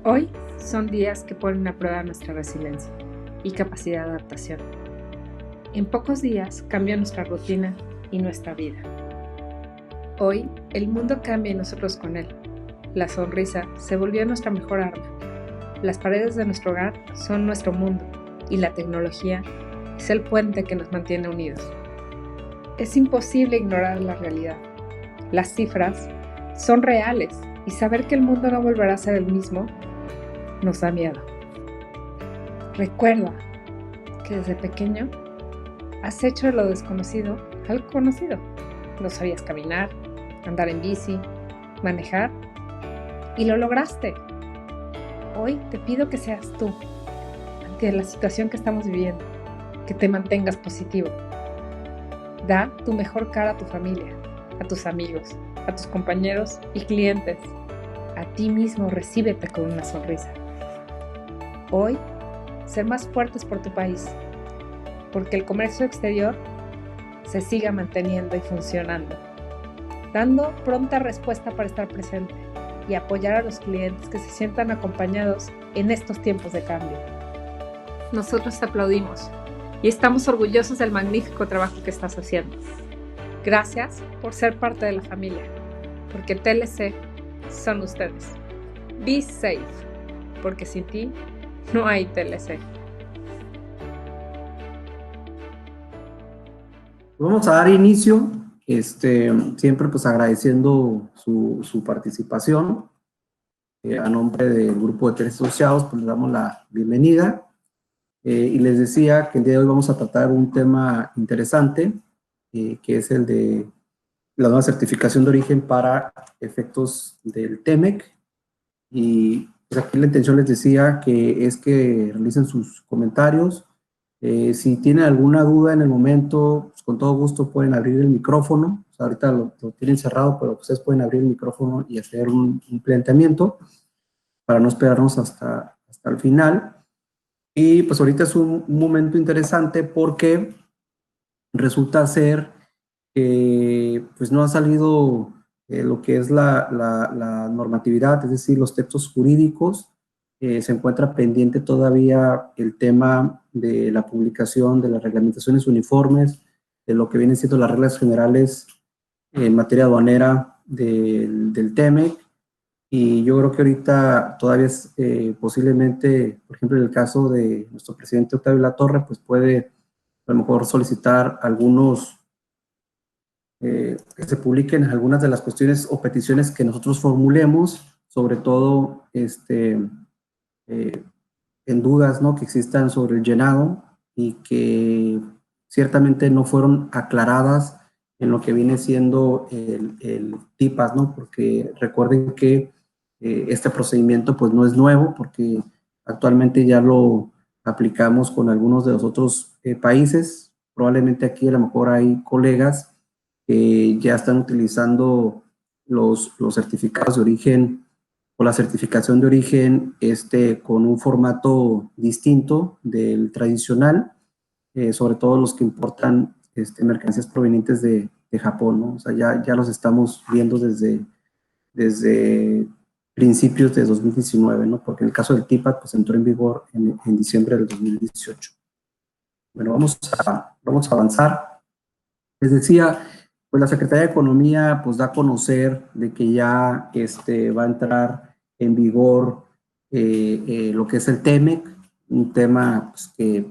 Hoy son días que ponen a prueba nuestra resiliencia y capacidad de adaptación. En pocos días cambia nuestra rutina y nuestra vida. Hoy el mundo cambia y nosotros con él. La sonrisa se volvió nuestra mejor arma. Las paredes de nuestro hogar son nuestro mundo y la tecnología es el puente que nos mantiene unidos. Es imposible ignorar la realidad. Las cifras son reales y saber que el mundo no volverá a ser el mismo nos da miedo. Recuerda que desde pequeño has hecho de lo desconocido algo conocido. No sabías caminar, andar en bici, manejar y lo lograste. Hoy te pido que seas tú ante la situación que estamos viviendo, que te mantengas positivo. Da tu mejor cara a tu familia, a tus amigos, a tus compañeros y clientes. A ti mismo recíbete con una sonrisa. Hoy, ser más fuertes por tu país, porque el comercio exterior se siga manteniendo y funcionando, dando pronta respuesta para estar presente y apoyar a los clientes que se sientan acompañados en estos tiempos de cambio. Nosotros te aplaudimos y estamos orgullosos del magnífico trabajo que estás haciendo. Gracias por ser parte de la familia, porque TLC son ustedes. Be safe, porque sin ti no hay TLC. Vamos a dar inicio, siempre pues agradeciendo su participación. A nombre del grupo de 3 asociados, pues les damos la bienvenida. Y les decía que el día de hoy vamos a tratar un tema interesante, que es el de la nueva certificación de origen para efectos del TEMEC. Y pues aquí la intención, les decía, que es que realicen sus comentarios. Si tienen alguna duda en el momento, pues con todo gusto pueden abrir el micrófono. O sea, ahorita lo tienen cerrado, pero ustedes pueden abrir el micrófono y hacer un planteamiento para no esperarnos hasta el final. Y pues ahorita es un momento interesante porque resulta ser que pues no ha salido lo que es la normatividad, es decir, los textos jurídicos. Se encuentra pendiente todavía el tema de la publicación de las reglamentaciones uniformes, de lo que vienen siendo las reglas generales en materia aduanera del TEMEC. Y yo creo que ahorita todavía es posiblemente, por ejemplo, en el caso de nuestro presidente Octavio Latorre, pues puede a lo mejor solicitar algunos, que se publiquen algunas de las cuestiones o peticiones que nosotros formulemos, sobre todo en dudas, ¿no?, que existan sobre el llenado y que ciertamente no fueron aclaradas en lo que viene siendo el TIPAS, ¿no? Porque recuerden que este procedimiento pues no es nuevo, porque actualmente ya lo aplicamos con algunos de los otros países. Probablemente aquí a lo mejor hay colegas que ya están utilizando los certificados de origen o la certificación de origen con un formato distinto del tradicional, sobre todo los que importan mercancías provenientes de Japón, ¿no? O sea, ya los estamos viendo desde principios de 2019, ¿no? Porque en el caso del TIPAD, pues entró en vigor en diciembre del 2018. Bueno, vamos a avanzar. Les decía, pues la Secretaría de Economía pues da a conocer de que ya va a entrar en vigor lo que es el TEMEC, un tema pues, que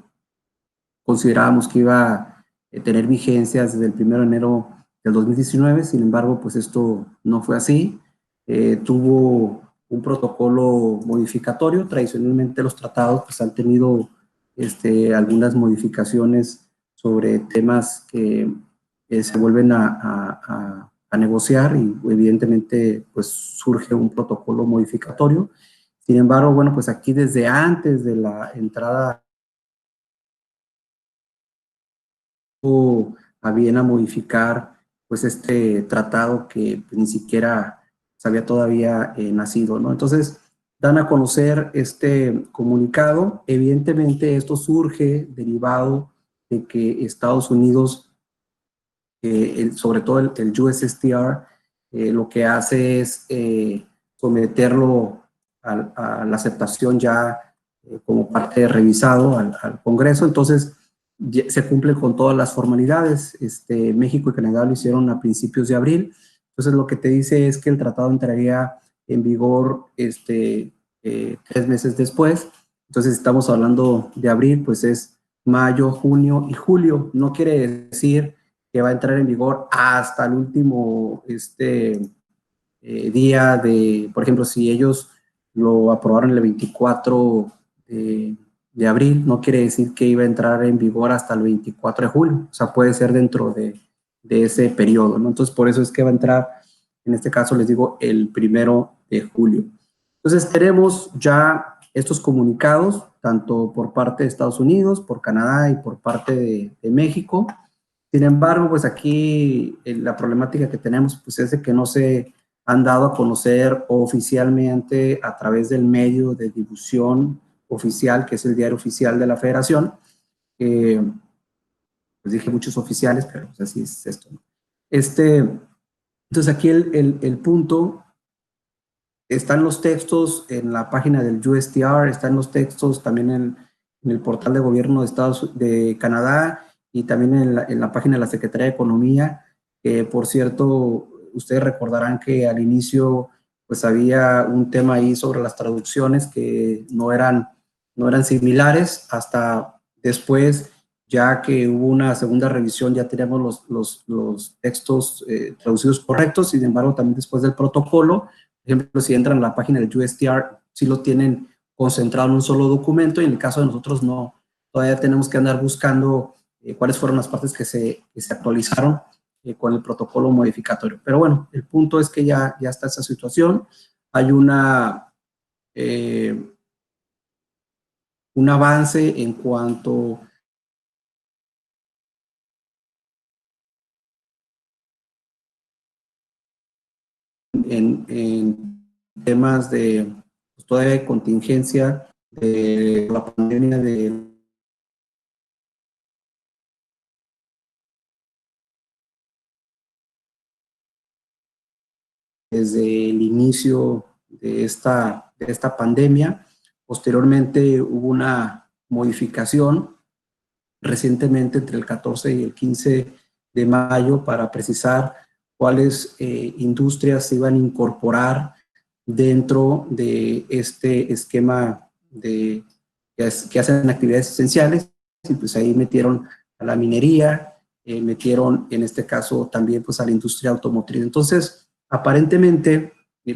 considerábamos que iba a tener vigencias desde el 1 de enero del 2019, sin embargo, pues esto no fue así. Tuvo un protocolo modificatorio. Tradicionalmente los tratados pues, han tenido algunas modificaciones sobre temas que se vuelven a negociar y evidentemente pues surge un protocolo modificatorio. Sin embargo, bueno, pues aquí desde antes de la entrada a bien a modificar pues este tratado que ni siquiera se había todavía nacido, ¿no? Entonces dan a conocer este comunicado. Evidentemente esto surge derivado de que Estados Unidos, sobre todo el USSTR, lo que hace es someterlo a la aceptación ya como parte de revisado al Congreso. Entonces, se cumplen con todas las formalidades. México y Canadá lo hicieron a principios de abril. Entonces, lo que te dice es que el tratado entraría en vigor 3 meses después. Entonces, estamos hablando de abril, pues es mayo, junio y julio. No quiere decir que va a entrar en vigor hasta el último día de, por ejemplo, si ellos lo aprobaron el 24 de abril, no quiere decir que iba a entrar en vigor hasta el 24 de julio, o sea, puede ser dentro de ese periodo, ¿no? Entonces, por eso es que va a entrar, en este caso les digo, el 1 de julio. Entonces, tenemos ya estos comunicados, tanto por parte de Estados Unidos, por Canadá y por parte de México. Sin embargo, pues aquí la problemática que tenemos pues es de que no se han dado a conocer oficialmente a través del medio de difusión oficial, que es el diario oficial de la Federación. Pues dije muchos oficiales, pero pues así es esto, ¿no? Entonces aquí el punto, están los textos en la página del USTR, están los textos también en el portal de gobierno de Canadá y también en la página de la Secretaría de Economía, que por cierto, ustedes recordarán que al inicio pues había un tema ahí sobre las traducciones que no eran similares, hasta después, ya que hubo una segunda revisión, ya teníamos los textos traducidos correctos. Sin embargo, también después del protocolo, por ejemplo, si entran a la página del USTR, sí lo tienen concentrado en un solo documento, y en el caso de nosotros no, todavía tenemos que andar buscando cuáles fueron las partes que se actualizaron con el protocolo modificatorio. Pero bueno, el punto es que ya está esa situación. Hay un avance en cuanto en temas de pues, todavía contingencia de la pandemia desde el inicio de esta pandemia. Posteriormente hubo una modificación recientemente entre el 14 y el 15 de mayo para precisar cuáles industrias se iban a incorporar dentro de este esquema que hacen actividades esenciales, y pues ahí metieron a la minería, metieron en este caso también pues a la industria automotriz. Entonces, aparentemente,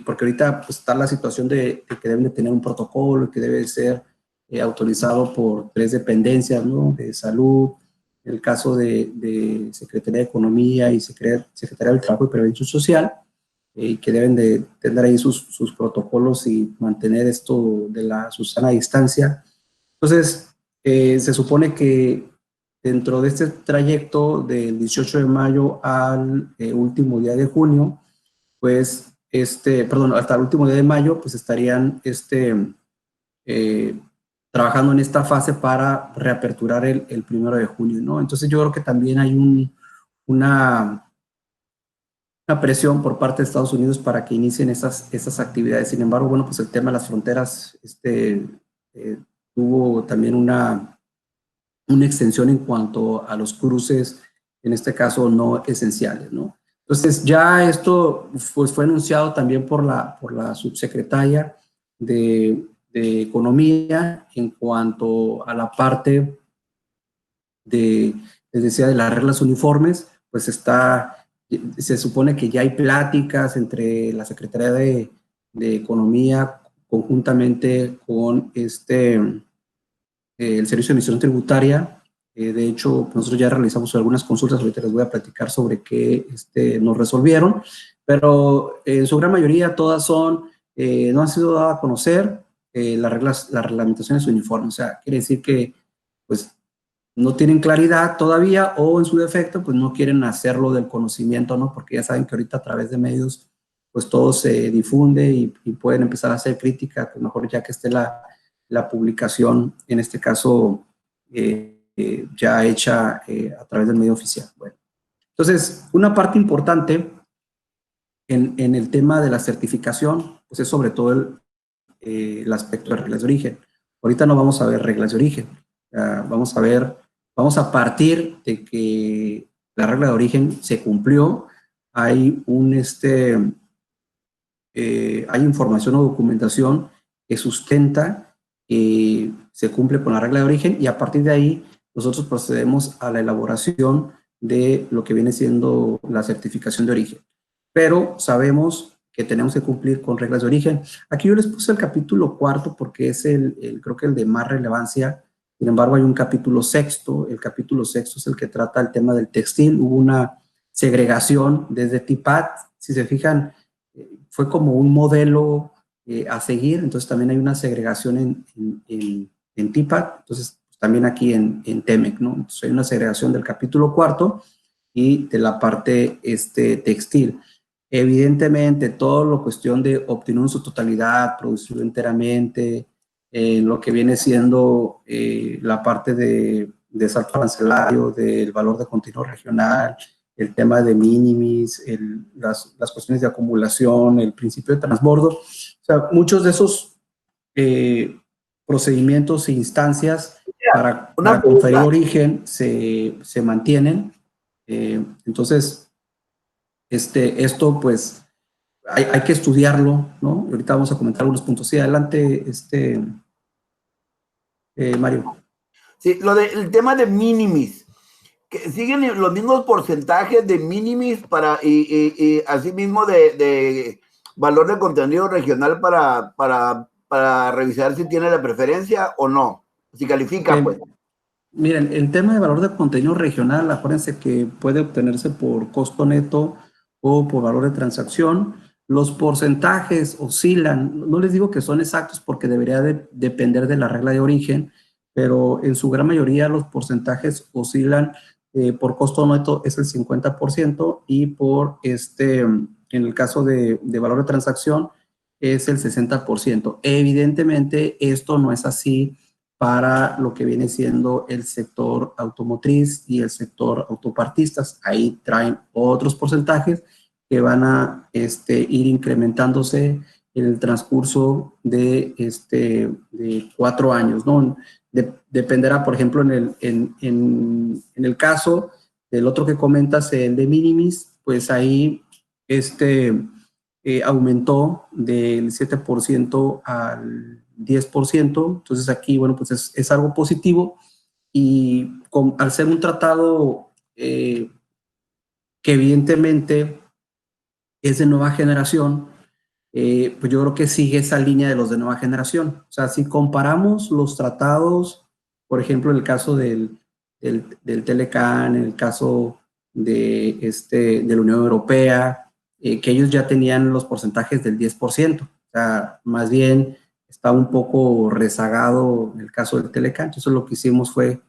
porque ahorita pues está la situación de que deben de tener un protocolo, que debe ser autorizado por 3 dependencias, ¿no? De salud, en el caso de Secretaría de Economía y Secretaría del Trabajo y Prevención Social, que deben de tener ahí sus protocolos y mantener esto de la sana distancia. Entonces, se supone que dentro de este trayecto del 18 de mayo al último día de junio, pues, hasta el último día de mayo, pues estarían trabajando en esta fase para reaperturar el 1 de junio, ¿no? Entonces yo creo que también hay una presión por parte de Estados Unidos para que inicien esas actividades. Sin embargo, bueno, pues el tema de las fronteras tuvo también una extensión en cuanto a los cruces, en este caso no esenciales, ¿no? Entonces ya esto pues, fue anunciado también por la subsecretaria de Economía en cuanto a la parte les decía, de las reglas uniformes, pues se supone que ya hay pláticas entre la Secretaría de Economía conjuntamente con el Servicio de Administración Tributaria. De hecho, nosotros ya realizamos algunas consultas, ahorita les voy a platicar sobre qué nos resolvieron, pero en su gran mayoría todas no han sido dadas a conocer las reglamentaciones uniformes. O sea, quiere decir que pues no tienen claridad todavía, o en su defecto, pues no quieren hacerlo del conocimiento, ¿no? Porque ya saben que ahorita a través de medios, pues todo se difunde y pueden empezar a hacer crítica, pues mejor ya que esté la publicación, en este caso, ya hecha a través del medio oficial. Bueno, entonces, una parte importante en el tema de la certificación, pues es sobre todo el aspecto de reglas de origen. Ahorita no vamos a ver reglas de origen. Vamos a partir de que la regla de origen se cumplió. Hay hay información o documentación que sustenta que se cumple con la regla de origen, y a partir de ahí nosotros procedemos a la elaboración de lo que viene siendo la certificación de origen. Pero sabemos que tenemos que cumplir con reglas de origen. Aquí yo les puse el capítulo 4 porque es creo que el de más relevancia. Sin embargo, hay un capítulo 6. El capítulo 6 es el que trata el tema del textil. Hubo una segregación desde TIPAT. Si se fijan, fue como un modelo a seguir. Entonces también hay una segregación en TIPAT. Entonces también aquí en TEMEC, ¿no? Entonces hay una segregación del capítulo 4 y de la parte textil. Evidentemente, todo lo cuestión de obtener en su totalidad, producirlo enteramente, lo que viene siendo la parte de salto arancelario, del valor de continuo regional, el tema de minimis, las cuestiones de acumulación, el principio de transbordo. O sea, muchos de esos procedimientos e instancias para conferir origen se mantienen. Entonces, esto pues hay que estudiarlo, ¿no? Ahorita vamos a comentar algunos puntos. Sí, adelante, Mario. Sí, el tema de minimis, que siguen los mismos porcentajes de minimis y asimismo de valor de contenido regional para revisar si tiene la preferencia o no, si califica, pues. Miren, el tema de valor de contenido regional, acuérdense que puede obtenerse por costo neto o por valor de transacción. Los porcentajes oscilan, no les digo que son exactos porque debería depender de la regla de origen, pero en su gran mayoría los porcentajes oscilan. Por costo neto es el 50% y en el caso de valor de transacción es el 60%. Evidentemente esto no es así para lo que viene siendo el sector automotriz y el sector autopartistas. Ahí traen otros porcentajes que van a ir incrementándose en el transcurso de 4 años, ¿no? Dependerá, por ejemplo, en el caso del otro que comentas, el de minimis, pues ahí aumentó del 7% al 10%. Entonces aquí, bueno, pues es algo positivo, y al ser un tratado que evidentemente es de nueva generación, pues yo creo que sigue esa línea de los de nueva generación. O sea, si comparamos los tratados, por ejemplo, en el caso del Telecan, en el caso de la Unión Europea, que ellos ya tenían los porcentajes del 10%. O sea, más bien está un poco rezagado en el caso del Telecan. Entonces lo que hicimos fue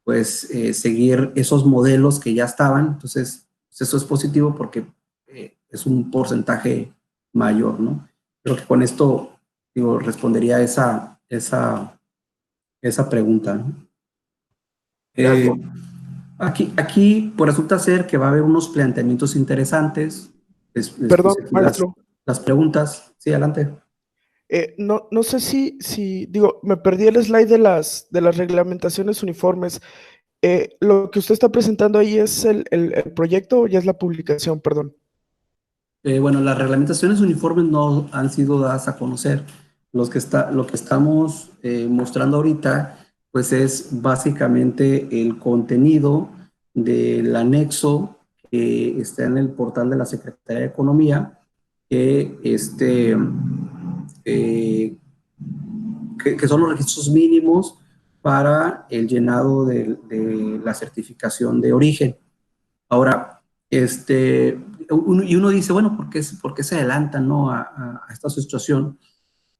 pues seguir esos modelos que ya estaban. Entonces pues eso es positivo porque es un porcentaje mayor, ¿no? Creo que con esto, digo, respondería a esa pregunta, ¿no? Aquí pues resulta ser que va a haber unos planteamientos interesantes. Perdón, maestro. Las preguntas. Sí, adelante. No sé si, digo, me perdí el slide de las reglamentaciones uniformes. ¿Lo que usted está presentando ahí es el proyecto o ya es la publicación? Perdón. Bueno, las reglamentaciones uniformes no han sido dadas a conocer. Lo que estamos mostrando ahorita, pues es básicamente el contenido del anexo que está en el portal de la Secretaría de Economía, que son los requisitos mínimos para el llenado de la certificación de origen. Ahora, uno dice, bueno, ¿por qué se adelantan, ¿no? a esta situación?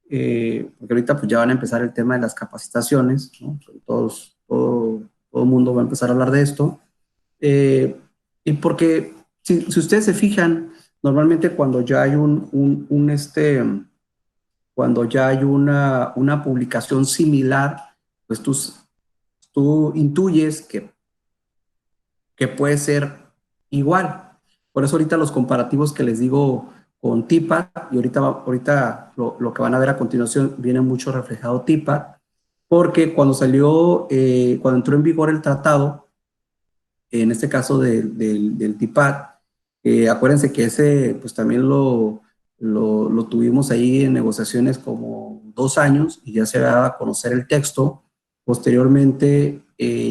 Porque ahorita pues ya van a empezar el tema de las capacitaciones, ¿no? Todo el mundo va a empezar a hablar de esto. Y porque si ustedes se fijan, normalmente cuando ya hay cuando ya hay una publicación similar, pues tú intuyes que puede ser igual. Por eso ahorita los comparativos que les digo con TIPAD, y ahorita lo que van a ver a continuación viene mucho reflejado TIPAD, porque cuando cuando entró en vigor el tratado, en este caso del TIPAD, acuérdense que ese pues también lo tuvimos ahí en negociaciones como 2 años y ya se va a conocer el texto. Posteriormente,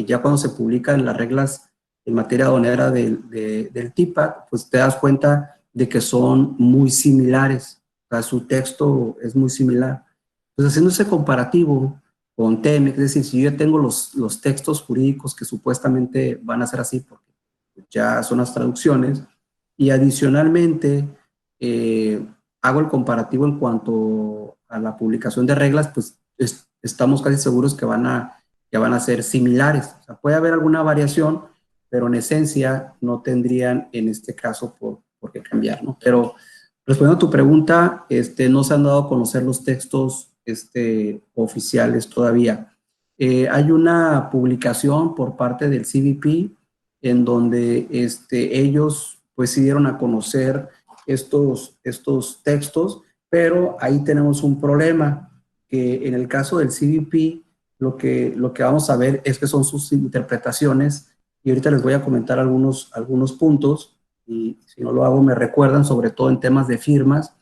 ya cuando se publican las reglas en materia aduanera del TIPAD, pues te das cuenta de que son muy similares, o sea, su texto es muy similar. Entonces, haciendo ese comparativo con TEMEC, es decir, si yo ya tengo los textos jurídicos que supuestamente van a ser así, porque ya son las traducciones, y adicionalmente hago el comparativo en cuanto a la publicación de reglas, pues estamos casi seguros que van a ser similares. O sea, puede haber alguna variación, pero en esencia no tendrían en este caso por qué cambiar, ¿no? Pero respondiendo a tu pregunta, no se han dado a conocer los textos oficiales todavía. Hay una publicación por parte del CBP en donde ellos pues sí dieron a conocer estos textos, pero ahí tenemos un problema, que en el caso del CBP lo que vamos a ver es que son sus interpretaciones, y ahorita les voy a comentar algunos puntos, y si no lo hago me recuerdan, sobre todo en temas de firmas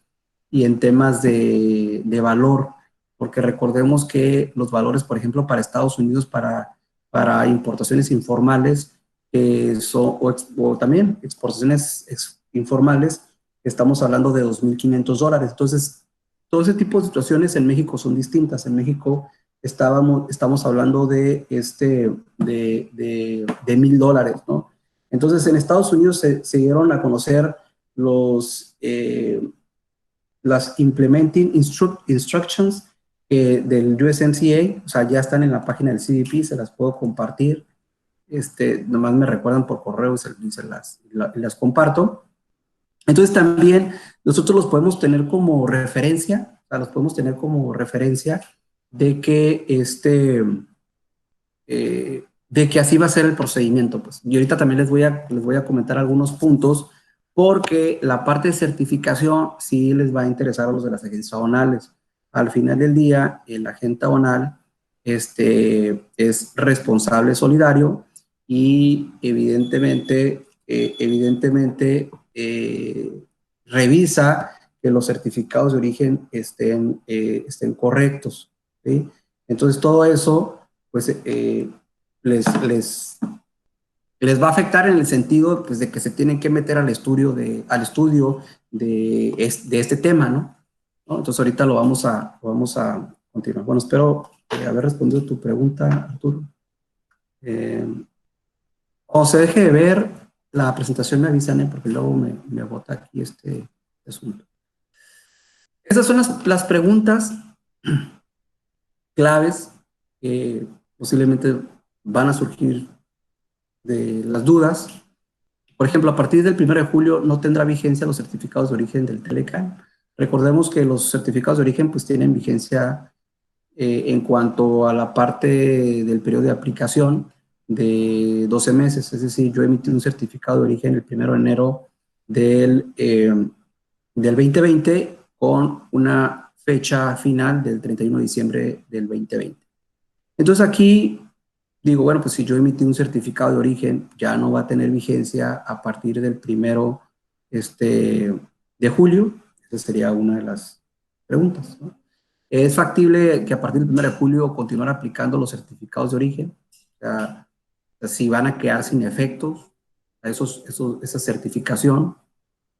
y en temas de valor, porque recordemos que los valores, por ejemplo, para Estados Unidos, para importaciones informales, o también exportaciones informales, estamos hablando de $2,500. Entonces, todo ese tipo de situaciones en México son distintas. En México estamos hablando de $1,000, ¿no? Entonces, en Estados Unidos se dieron a conocer las Implementing Instructions del USMCA, o sea, ya están en la página del CBP, se las puedo compartir. Nomás me recuerdan por correo y las comparto. Entonces también nosotros los podemos tener como referencia, o sea, los podemos tener como referencia de que de que así va a ser el procedimiento, pues. Y ahorita también les voy a comentar algunos puntos, porque la parte de certificación sí les va a interesar a los de las agencias aduanales. Al final del día, el agente aduanal es responsable solidario, y evidentemente revisa que los certificados de origen estén correctos, ¿sí? Entonces todo eso pues les va a afectar en el sentido pues, de que se tienen que meter al estudio de este tema, ¿no? Entonces ahorita lo vamos a continuar. Bueno, espero haber respondido tu pregunta, Arturo. Cuando se deje de ver la presentación me avisan, porque luego me bota aquí este asunto. Esas son las preguntas claves que posiblemente van a surgir de las dudas. Por ejemplo, a partir del 1 de julio no tendrá vigencia los certificados de origen del Telecan. Recordemos que los certificados de origen pues tienen vigencia en cuanto a la parte del periodo de aplicación de 12 meses. Es decir, yo emití un certificado de origen el 1 de enero del 2020 con una fecha final del 31 de diciembre del 2020. Entonces aquí digo, bueno, pues si yo emití un certificado de origen, ya no va a tener vigencia a partir del 1 de julio. Esa sería una de las preguntas, ¿no? ¿Es factible que a partir del 1 de julio continuar aplicando los certificados de origen? O sea, si van a quedar sin efectos esa certificación,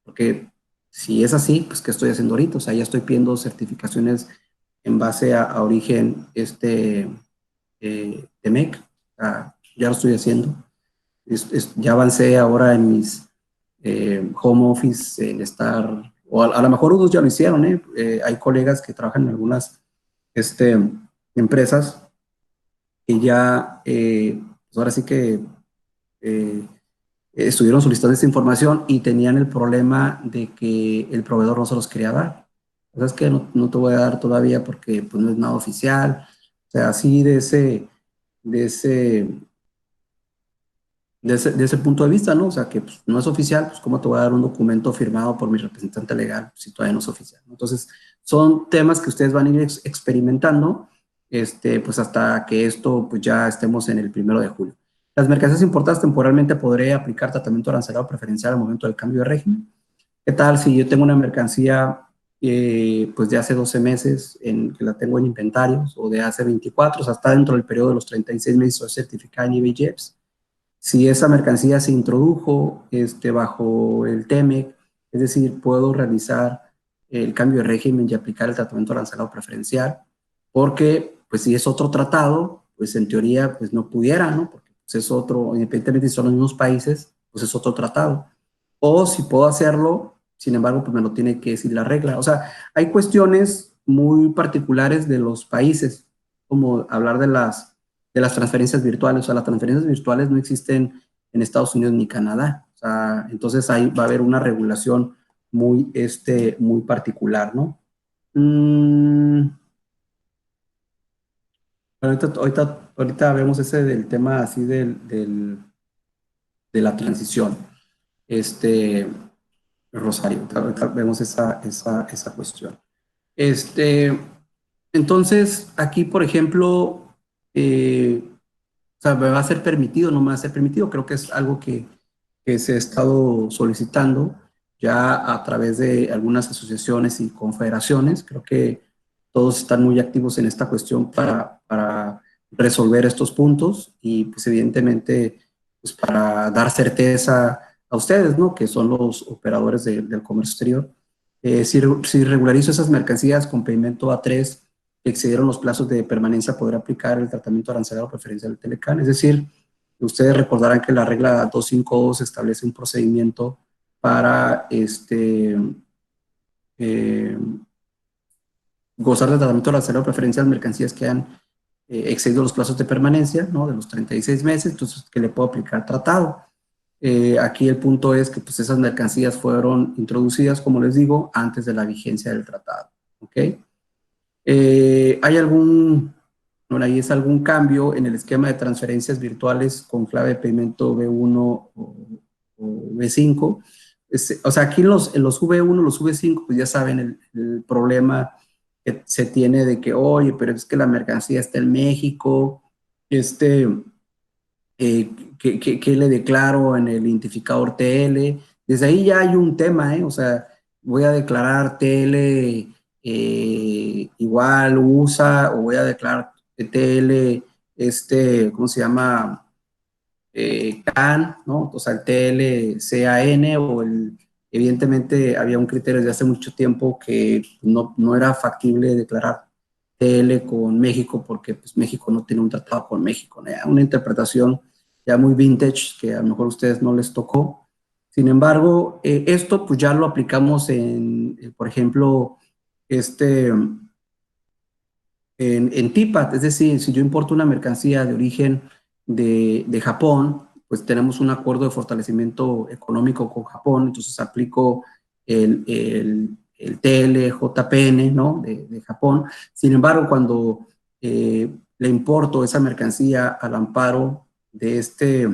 porque si es así, pues ¿qué estoy haciendo ahorita? O sea, ya estoy pidiendo certificaciones en base a origen TEMEC. Ya lo estoy haciendo. Ya avancé ahora en mis home office, en estar, o a lo mejor unos ya lo hicieron, hay colegas que trabajan en algunas empresas que ya, pues ahora sí que estuvieron solicitando esta información y tenían el problema de que el proveedor no se los quería dar. O sea, es que no te voy a dar todavía porque pues, no es nada oficial. O sea, así de ese de ese punto de vista, ¿no? O sea, que pues, no es oficial, pues ¿cómo te voy a dar un documento firmado por mi representante legal si todavía no es oficial, ¿no? Entonces, son temas que ustedes van a ir experimentando, pues hasta que esto, pues ya estemos en el 1 de julio. Las mercancías importadas temporalmente podré aplicar tratamiento arancelado preferencial al momento del cambio de régimen. ¿Qué tal si yo tengo una mercancía pues de hace 12 meses que la tengo en inventarios, o de hace 24, o sea, está dentro del periodo de los 36 meses o certificada en eBay-JEPS? Si esa mercancía se introdujo bajo el TEMEC, es decir, puedo realizar el cambio de régimen y aplicar el tratamiento arancelado preferencial, porque pues si es otro tratado, pues en teoría pues no pudiera, ¿no? Porque pues, es otro, independientemente si son los mismos países, pues es otro tratado. O si puedo hacerlo, sin embargo, pues me lo tiene que decir la regla. O sea, hay cuestiones muy particulares de los países, como hablar de las transferencias virtuales. O sea, las transferencias virtuales no existen en Estados Unidos ni Canadá. O sea, entonces ahí va a haber una regulación muy, muy particular, ¿no? Ahorita vemos ese del tema así de la transición. Rosario, ahorita vemos esa cuestión. Entonces, aquí, por ejemplo, o sea, ¿me va a ser permitido o no me va a ser permitido? Creo que es algo que se ha estado solicitando ya a través de algunas asociaciones y confederaciones. Creo que todos están muy activos en esta cuestión para resolver estos puntos y, pues, evidentemente, pues, para dar certeza a ustedes, ¿no? Que son los operadores del comercio exterior. Si regularizo esas mercancías con pedimento A3 que excedieron los plazos de permanencia, podrá aplicar el tratamiento arancelado preferencial del Telecan. Es decir, ustedes recordarán que la regla 252 establece un procedimiento para gozar del tratamiento arancelado preferencial mercancías que han excedido los plazos de permanencia, ¿no? De los 36 meses, entonces que le puedo aplicar tratado. Aquí el punto es que pues, esas mercancías fueron introducidas, como les digo, antes de la vigencia del tratado. ¿Ok? ¿Hay algún cambio en el esquema de transferencias virtuales con clave de pedimento B1 o B5? O sea, aquí en los V1, los V5, pues ya saben el problema que se tiene de que, oye, pero es que la mercancía está en México, ¿qué le declaro en el identificador TL? Desde ahí ya hay un tema, o sea, voy a declarar TL igual USA, o voy a declarar TL, ¿cómo se llama? CAN, ¿no? O sea, el TL-CAN, evidentemente había un criterio desde hace mucho tiempo que no era factible declarar TL con México porque pues, México no tiene un tratado con México, ¿no? Una interpretación ya muy vintage que a lo mejor a ustedes no les tocó. Sin embargo, esto pues ya lo aplicamos por ejemplo, en TIPAT, es decir, si yo importo una mercancía de origen de Japón, pues tenemos un acuerdo de fortalecimiento económico con Japón, entonces aplico el TLJPN, ¿no? de Japón. Sin embargo, cuando le importo esa mercancía al amparo de este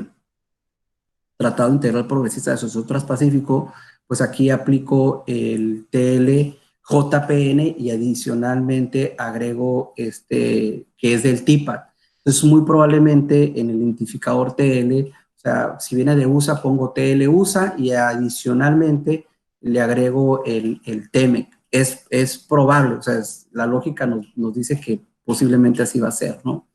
Tratado Integral Progresista de Asociación Transpacífico, pues aquí aplico el TLJPN y adicionalmente agrego que es del TIPAT. Entonces, muy probablemente en el identificador TL, o sea, si viene de USA, pongo TL USA y adicionalmente le agrego el TEMEC. Es probable, o sea, la lógica nos dice que posiblemente así va a ser, ¿no?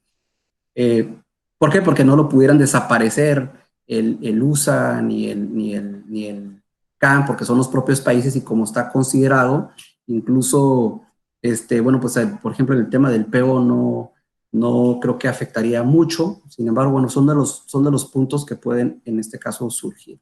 ¿Por qué? Porque no lo pudieran desaparecer el USA ni el CAN, porque son los propios países y como está considerado, incluso, bueno, pues por ejemplo, en el tema del PO no creo que afectaría mucho. Sin embargo, bueno, son de los puntos que pueden en este caso surgir.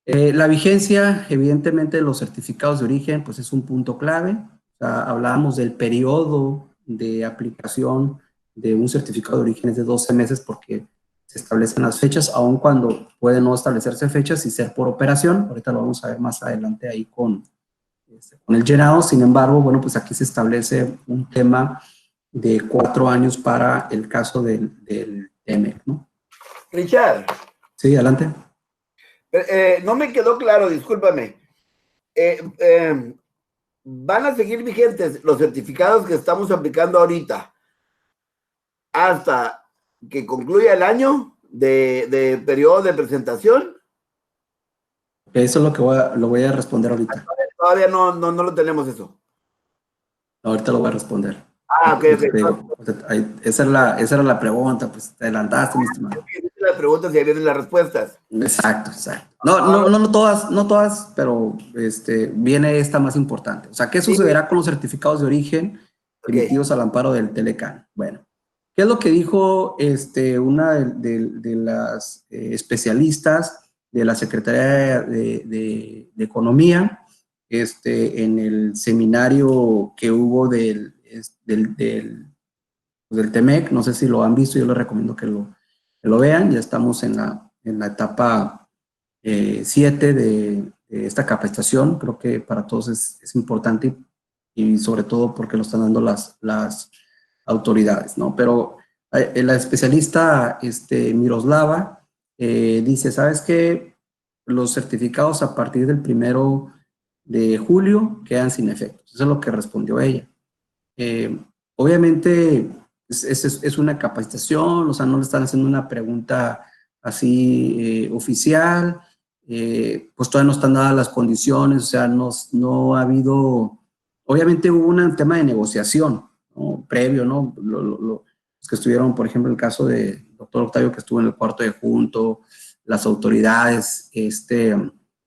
La vigencia, evidentemente, de los certificados de origen, pues es un punto clave. O sea, hablábamos del periodo de aplicación de un certificado de origen es de 12 meses porque se establecen las fechas, aun cuando puede no establecerse fechas y ser por operación. Ahorita lo vamos a ver más adelante ahí con el llenado. Sin embargo, bueno, pues aquí se establece un tema de 4 años para el caso del TEMEC, ¿no? Richard. Sí, adelante. No me quedó claro, discúlpame. ¿Van a seguir vigentes los certificados que estamos aplicando ahorita hasta que concluya el año de periodo de presentación? Eso es lo que lo voy a responder ahorita. Todavía no lo tenemos eso. Ahorita lo voy a responder. Ok. Esa era la pregunta, pues te adelantaste, mi estimado. Las preguntas y ahí vienen las respuestas. Exacto. No todas, pero viene esta más importante. O sea, ¿qué sucederá con los certificados de origen emitidos al amparo del Telecán? Bueno, ¿qué es lo que dijo una de las especialistas de la Secretaría de Economía en el seminario que hubo del TEMEC? No sé si lo han visto, yo les recomiendo que lo vean. Ya estamos en la etapa 7 de esta capacitación. Creo que para todos es importante y sobre todo porque lo están dando las autoridades, ¿no? Pero la especialista Miroslava dice, ¿sabes qué? Los certificados a partir del 1 de julio quedan sin efecto. Eso es lo que respondió ella. Obviamente es una capacitación, o sea, no le están haciendo una pregunta así oficial, pues todavía no están dadas las condiciones, o sea, no ha habido, obviamente hubo un tema de negociación, ¿no? Previo, ¿no? Los que estuvieron, por ejemplo, el caso de doctor Octavio, que estuvo en el cuarto de junto, las autoridades,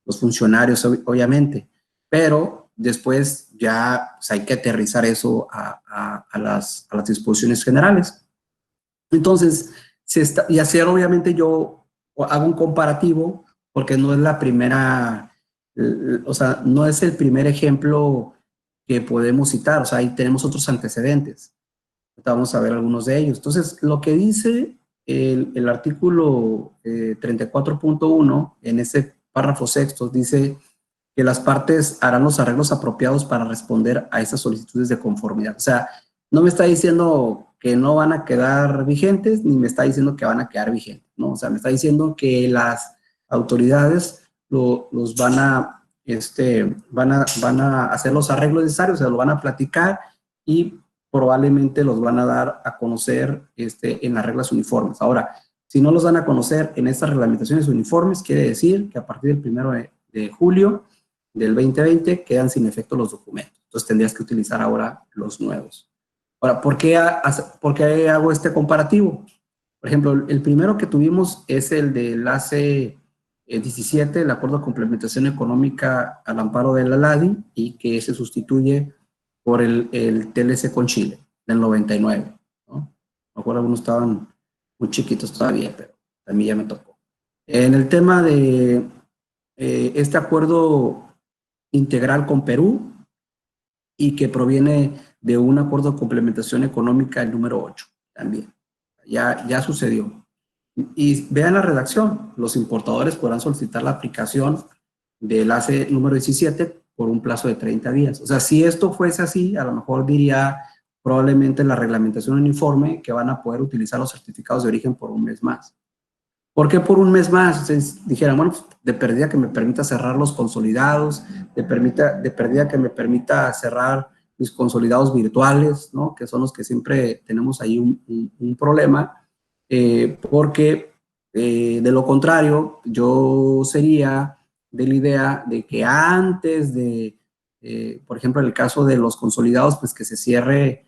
los funcionarios, obviamente, pero después ya pues, hay que aterrizar eso a las disposiciones generales. Entonces, y hacer obviamente yo hago un comparativo porque no es la primera, o sea, no es el primer ejemplo que podemos citar, o sea, ahí tenemos otros antecedentes. Vamos a ver algunos de ellos. Entonces, lo que dice el artículo 34.1 en ese párrafo sexto dice que las partes harán los arreglos apropiados para responder a esas solicitudes de conformidad. O sea, no me está diciendo que no van a quedar vigentes, ni me está diciendo que van a quedar vigentes, ¿no? O sea, me está diciendo que las autoridades los van a hacer los arreglos necesarios, o sea, lo van a platicar y probablemente los van a dar a conocer en las reglas uniformes. Ahora, si no los dan a conocer en estas reglamentaciones uniformes, quiere decir que a partir del 1 de julio del 2020 quedan sin efecto los documentos. Entonces tendrías que utilizar ahora los nuevos. Ahora, ¿por qué hago este comparativo? Por ejemplo, el primero que tuvimos es el del AC 17, el Acuerdo de Complementación Económica al amparo de la LADI, y que se sustituye por el TLC con Chile, del 99, ¿no? Me acuerdo, algunos estaban muy chiquitos todavía, pero a mí ya me tocó. En el tema de este acuerdo integral con Perú, y que proviene de un acuerdo de complementación económica, el número 8, también. Ya sucedió. Y vean la redacción, los importadores podrán solicitar la aplicación del AC número 17 por un plazo de 30 días. O sea, si esto fuese así, a lo mejor diría probablemente la reglamentación uniforme que van a poder utilizar los certificados de origen por un mes más. ¿Por qué por un mes más? Entonces dijeran, bueno, pues de pérdida que me permita cerrar los consolidados, de pérdida que me permita cerrar mis consolidados virtuales, ¿no? Que son los que siempre tenemos ahí un problema, porque de lo contrario, yo sería de la idea de que antes de, por ejemplo, en el caso de los consolidados, pues que se cierre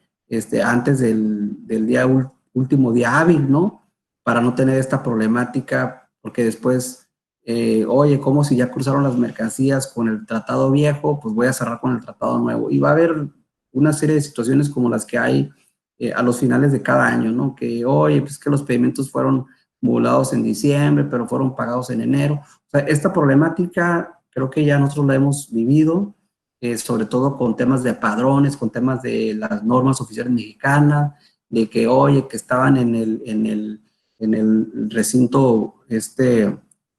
antes del día último día hábil, ¿no? Para no tener esta problemática, porque después, oye, ¿cómo si ya cruzaron las mercancías con el tratado viejo? Pues voy a cerrar con el tratado nuevo. Y va a haber una serie de situaciones como las que hay a los finales de cada año, ¿no? Que, oye, pues que los pedimentos fueron modulados en diciembre, pero fueron pagados en enero. O sea, esta problemática creo que ya nosotros la hemos vivido, sobre todo con temas de padrones, con temas de las normas oficiales mexicanas, de que, oye, que estaban en el recinto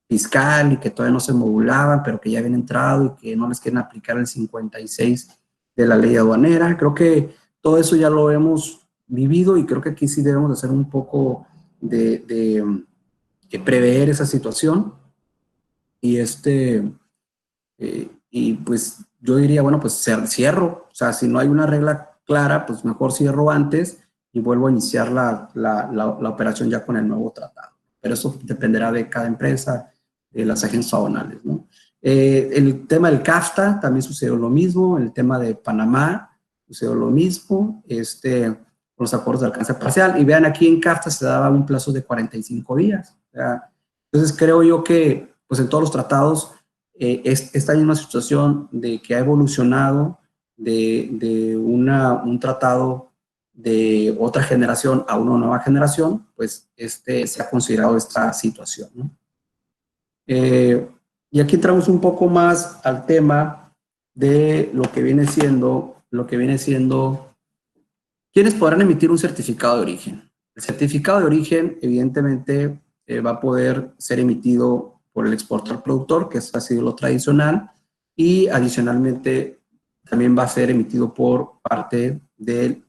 fiscal y que todavía no se modulaban, pero que ya habían entrado y que no les quieren aplicar el 56 de la ley aduanera. Creo que todo eso ya lo hemos vivido y creo que aquí sí debemos de hacer un poco de prever esa situación y y pues yo diría, bueno, pues cierro, o sea, si no hay una regla clara, pues mejor cierro antes y vuelvo a iniciar la operación ya con el nuevo tratado. Pero eso dependerá de cada empresa, de las agencias aduanales, ¿no? El tema del CAFTA también sucedió lo mismo, el tema de Panamá sucedió lo mismo, con los acuerdos de alcance parcial, y vean, aquí en CAFTA se daba un plazo de 45 días. O sea, entonces creo yo que, pues en todos los tratados, esta misma situación de que ha evolucionado de un tratado de otra generación a una nueva generación, pues se ha considerado esta situación, ¿no? Y aquí entramos un poco más al tema de lo que viene siendo, ¿quiénes podrán emitir un certificado de origen? El certificado de origen, evidentemente, va a poder ser emitido por el exportador productor, que ha sido lo tradicional, y adicionalmente también va a ser emitido por parte del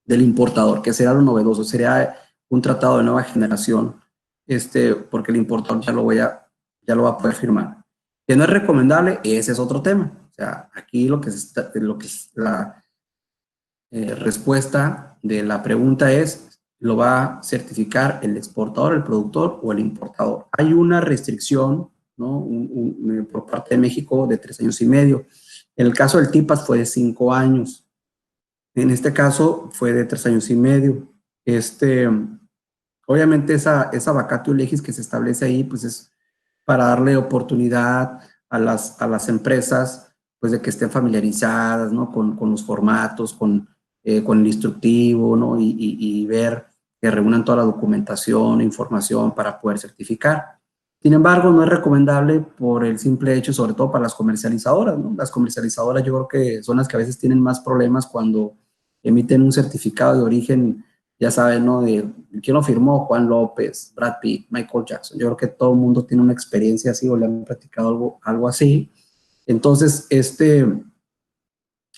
importador, que será lo novedoso, sería un tratado de nueva generación, porque el importador ya lo va a poder firmar. Que no es recomendable, ese es otro tema. O sea, aquí lo que es la respuesta de la pregunta es, ¿lo va a certificar el exportador, el productor o el importador? Hay una restricción, ¿no? Por parte de México de 3 años y medio. En el caso del TIPAS fue de 5 años. En este caso fue de 3 años y medio. Obviamente esa vacatio legis que se establece ahí, pues es para darle oportunidad a las empresas, pues de que estén familiarizadas, ¿no? Con los formatos, con el instructivo, ¿no? Y ver que reúnan toda la documentación, información para poder certificar. Sin embargo, no es recomendable por el simple hecho, sobre todo para las comercializadoras, ¿no? Las comercializadoras yo creo que son las que a veces tienen más problemas cuando emiten un certificado de origen, ya saben, ¿no? De quién lo firmó, Juan López, Brad Pitt, Michael Jackson. Yo creo que todo el mundo tiene una experiencia así o le han practicado algo así. Entonces,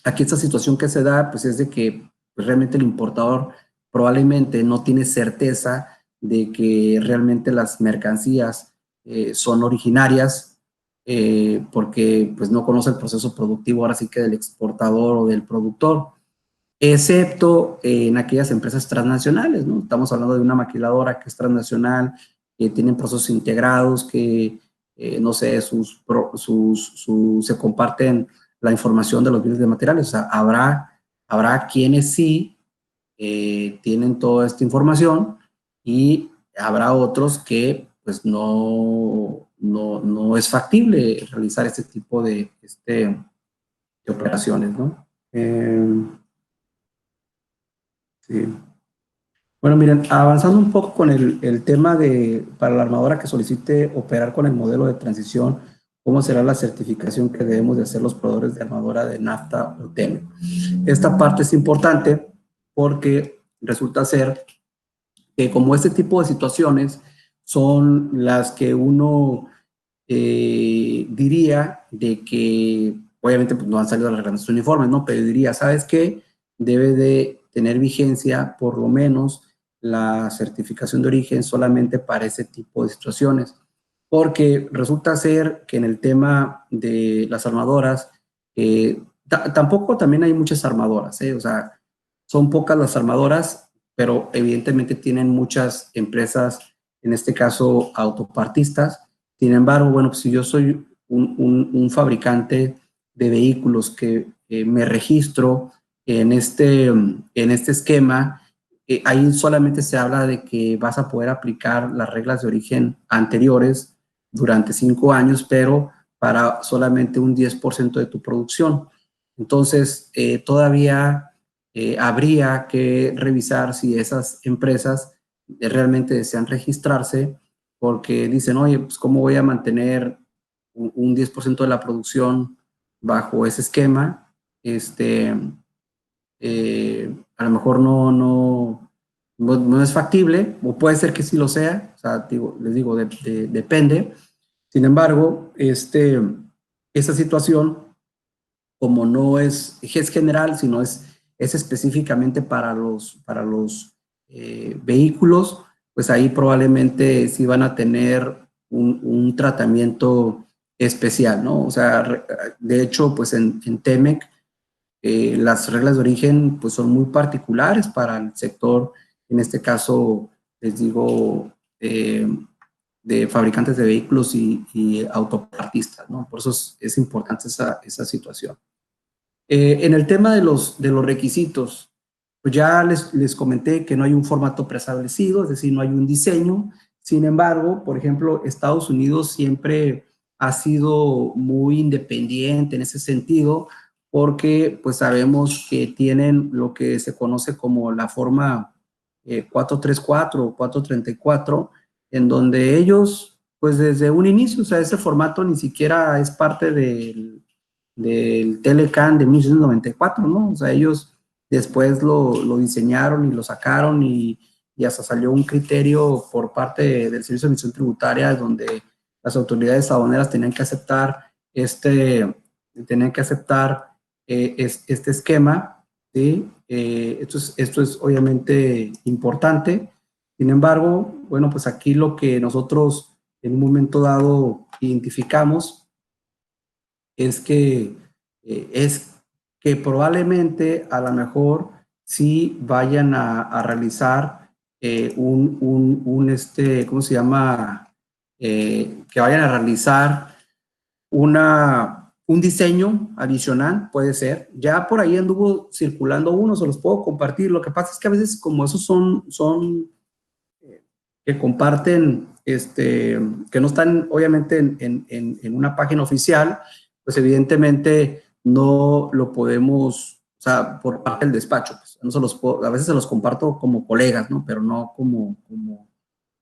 aquí esta situación que se da, pues es de que pues, realmente el importador probablemente no tiene certeza de que realmente las mercancías son originarias, porque pues no conoce el proceso productivo ahora sí que del exportador o del productor, excepto en aquellas empresas transnacionales, ¿no? Estamos hablando de una maquiladora que es transnacional, que tienen procesos integrados, que, no sé, se comparten la información de los bienes de materiales. O sea, habrá quienes sí tienen toda esta información y habrá otros que pues no es factible realizar este tipo de operaciones, ¿no? Sí. Bueno, miren, avanzando un poco con el tema para la armadora que solicite operar con el modelo de transición, ¿cómo será la certificación que debemos de hacer los proveedores de armadora de NAFTA o TEMEC? Esta parte es importante porque resulta ser que como este tipo de situaciones son las que uno diría de que, obviamente pues no han salido las reglas uniformes, ¿no? Pero diría, ¿sabes qué? Debe de tener vigencia por lo menos la certificación de origen solamente para ese tipo de situaciones, porque resulta ser que en el tema de las armadoras, tampoco también hay muchas armadoras, o sea, son pocas las armadoras, pero evidentemente tienen muchas empresas, en este caso autopartistas. Sin embargo, bueno, pues si yo soy un fabricante de vehículos que me registro en este esquema, ahí solamente se habla de que vas a poder aplicar las reglas de origen anteriores durante 5 años, pero para solamente un 10% de tu producción. Entonces, todavía habría que revisar si esas empresas realmente desean registrarse, porque dicen, oye, pues ¿cómo voy a mantener un 10% de la producción bajo ese esquema? A lo mejor no es factible, o puede ser que sí lo sea, o sea, les digo, depende. Sin embargo, esa situación, como no es general, sino es específicamente para los vehículos, pues ahí probablemente sí van a tener un tratamiento especial, ¿no? O sea, de hecho, pues en TEMEC, las reglas de origen pues son muy particulares para el sector, en este caso, les digo, de fabricantes de vehículos y autopartistas, ¿no? Por eso es importante esa situación. En el tema de los requisitos, pues ya les comenté que no hay un formato preestablecido, es decir, no hay un diseño. Sin embargo, por ejemplo, Estados Unidos siempre ha sido muy independiente en ese sentido, porque pues sabemos que tienen lo que se conoce como la forma 434 o 434, en donde ellos, pues desde un inicio, o sea, ese formato ni siquiera es parte del Telecan de 1994, ¿no? O sea, ellos después lo diseñaron y lo sacaron y hasta salió un criterio por parte del Servicio de Administración Tributaria donde las autoridades aduaneras tenían que aceptar este esquema, ¿sí? Esto es obviamente importante. Sin embargo, bueno, pues aquí lo que nosotros en un momento dado identificamos es que probablemente a lo mejor sí vayan a realizar ¿cómo se llama? Que vayan a realizar un diseño adicional, puede ser. Ya por ahí anduvo circulando uno, se los puedo compartir. Lo que pasa es que a veces como esos son que comparten, que no están obviamente en una página oficial, pues evidentemente no lo podemos, o sea, por parte del despacho, pues, no se los puedo, a veces se los comparto como colegas, ¿no? Pero no como